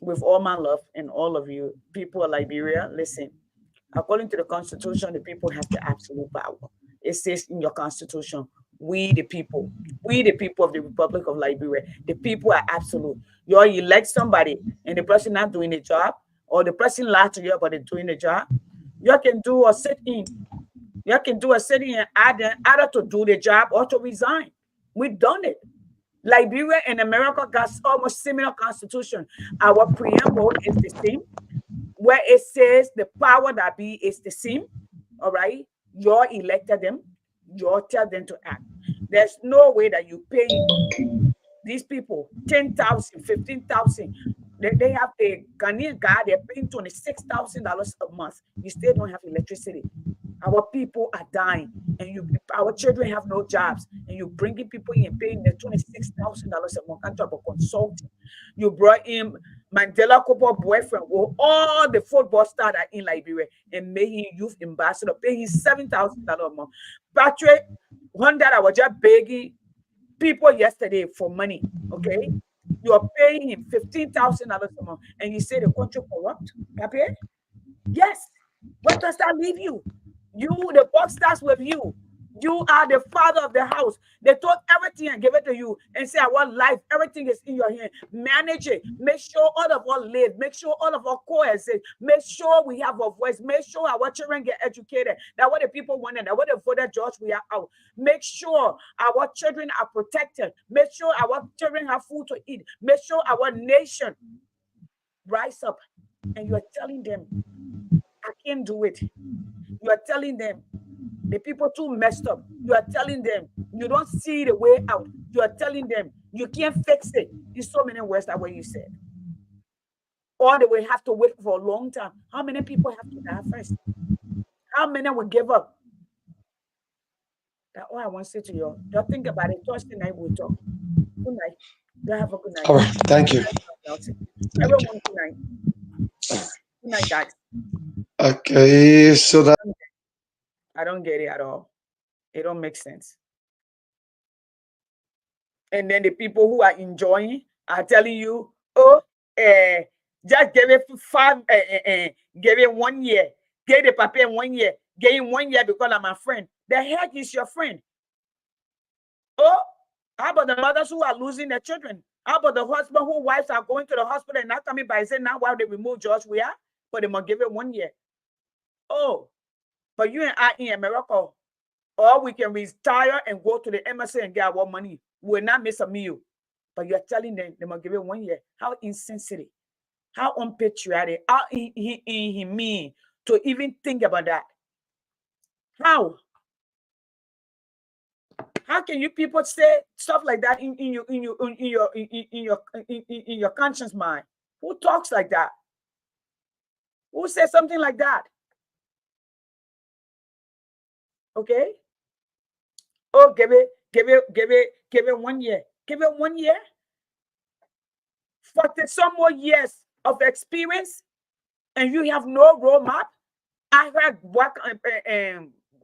with all my love and all of you, people of Liberia, listen, according to the Constitution, the people have the absolute power. It says in your Constitution, we the people of the Republic of Liberia, the people are absolute. You elect somebody and the person not doing the job, or the person lied to you about it doing the job, you can do a sit-in. You can do a sit-in and either to do the job or to resign. We've done it. Liberia and America got almost similar constitution. Our preamble is the same, where it says the power that be is the same. All right. You're elected them, you're tell them to act. There's no way that you pay these people 10,000, 15,000. They have a Ghanaian guy, they're paying $26,000 a month. You still don't have electricity. Our people are dying, and our children have no jobs, and you're bringing people in and paying them $26,000 a month. I'm talking about consulting. You brought in Mandela Cooper boyfriend, with all the football stars that are in Liberia, and made him youth ambassador, pay him $7,000 a month. Patrick, one that I was just begging people yesterday for money. Okay, you are paying him $15,000 a month, and you say the country corrupt. Okay, yes. Where does that leave you? You, the buck starts with you. You are the father of the house. They took everything and gave it to you and say, our life, everything is in your hand. Manage it. Make sure all of us live. Make sure all of our coexist. Make sure we have a voice. Make sure our children get educated. That's what the people wanted. That's what the voter judge we are out. Make sure our children are protected. Make sure our children have food to eat. Make sure our nation rise up. And you are telling them, I can't do it. You are telling them the people too messed up. You are telling them you don't see the way out. You are telling them you can't fix it. In so many words that way you said. Or they will have to wait for a long time. How many people have to die first? How many will give up? That's all I want to say to you. Just think about it. Thursday night we'll talk. Good night. You have a good night. All right. Thank you. Thank you. Everyone, good night. Good night, guys. Okay. So that. I don't get it at all. It don't make sense. And then the people who are enjoying are telling you, oh, just give it give it 1 year, give the paper 1 year, give him 1 year because I'm a friend. The heck is your friend? Oh, how about the mothers who are losing their children? How about the husband whose wives are going to the hospital and not coming by saying now while they remove George we are, but they must give it 1 year. Oh, but you and I in America, or we can retire and go to the embassy and get our money. We will not miss a meal. But you're telling them they must give it 1 year. How insensitive, how unpatriotic, how inhumane to even think about that. How? How can you people say stuff like that in your conscience mind? Who talks like that? Who says something like that? Okay. Oh, give it 1 year. Give it 1 year. 40 some more years of experience, and you have no roadmap. I heard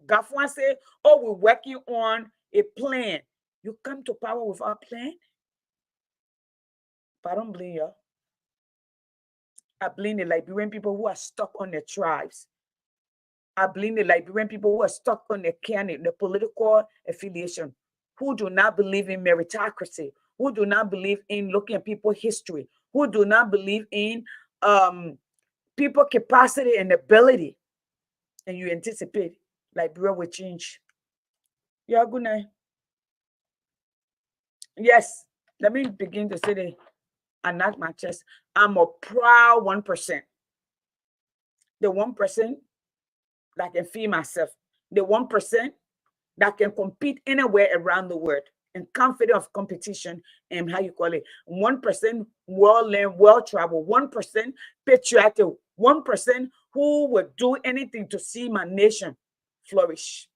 Gafuan say, oh, we're working on a plan. You come to power without a plan? But I don't blame you. I blame the Liberian people who are stuck on their tribes. I blame the Liberian people who are stuck on their candidate, the political affiliation, who do not believe in meritocracy, who do not believe in looking at people's history, who do not believe in people capacity and ability. And you anticipate Liberia will change. Yeah, good night. Yes, let me begin to say that and knock my chest. I'm a proud 1%. The 1% that can feed myself. The 1% that can compete anywhere around the world and confident of competition and how you call it. 1% well-learned, well-traveled, 1% patriotic, 1% who would do anything to see my nation flourish.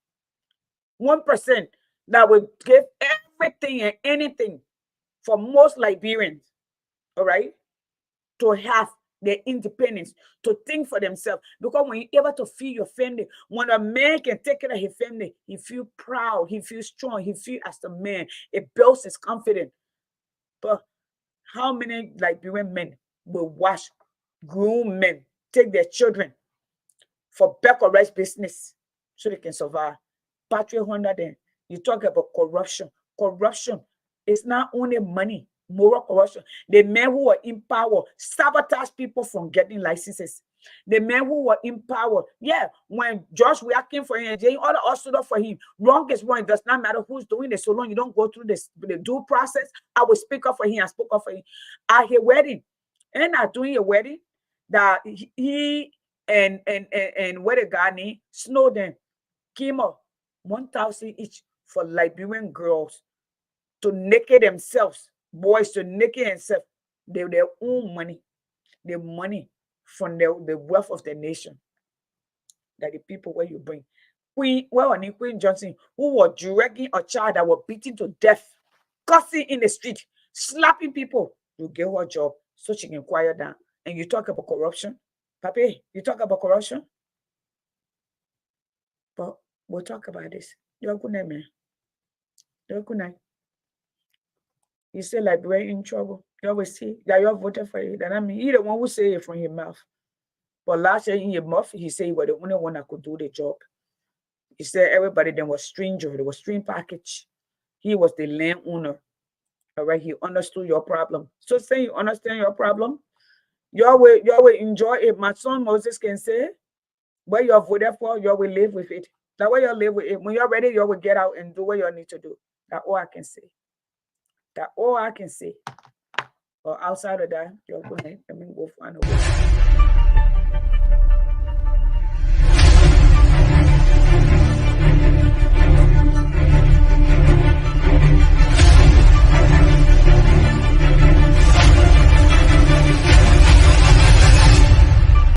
1% that would give everything and anything for most Liberians, all right, to have their independence, to think for themselves. Because when you're able to feed your family, when a man can take care of his family, he feels proud, he feels strong, he feels as a man. It builds his confidence. But how many Liberian men will watch grown men take their children for back or rest business so they can survive? Patrick Honda, then you talk about corruption. Corruption is not only money, moral corruption. The men who are in power sabotage people from getting licenses. The men who were in power, yeah, when Josh working for him, they all stood up for him. Wrong is wrong. It does not matter who's doing it. So long you don't go through the due process, I will speak up for him. I spoke up for him. At his wedding, and not doing a wedding, that he and what a guy named Snowden came up 1,000 each for Liberian girls to naked themselves, boys to naked themselves, their own money, the money from the wealth of the nation. That the people where you bring. Queen Johnson, who was dragging a child that was beaten to death, cussing in the street, slapping people, you give her a job so she can quiet down. And you talk about corruption. Papi, you talk about corruption? But we'll talk about this. You're good night, man. You're good night. You say Liberia in trouble. You always see that you voted for it. And I mean, he the one who say it from his mouth. But last year in his mouth, he said he was the only one that could do the job. He said everybody then was stranger. There was string package. He was the landowner. All right, he understood your problem. So say you understand your problem, you will enjoy it. My son Moses can say, what you have voted for, you will live with it. That way you live with it. When you're ready, you will get out and do what you need to do. That's all I can say. That's all I can say. Or outside of that, you're going to let me go find a way.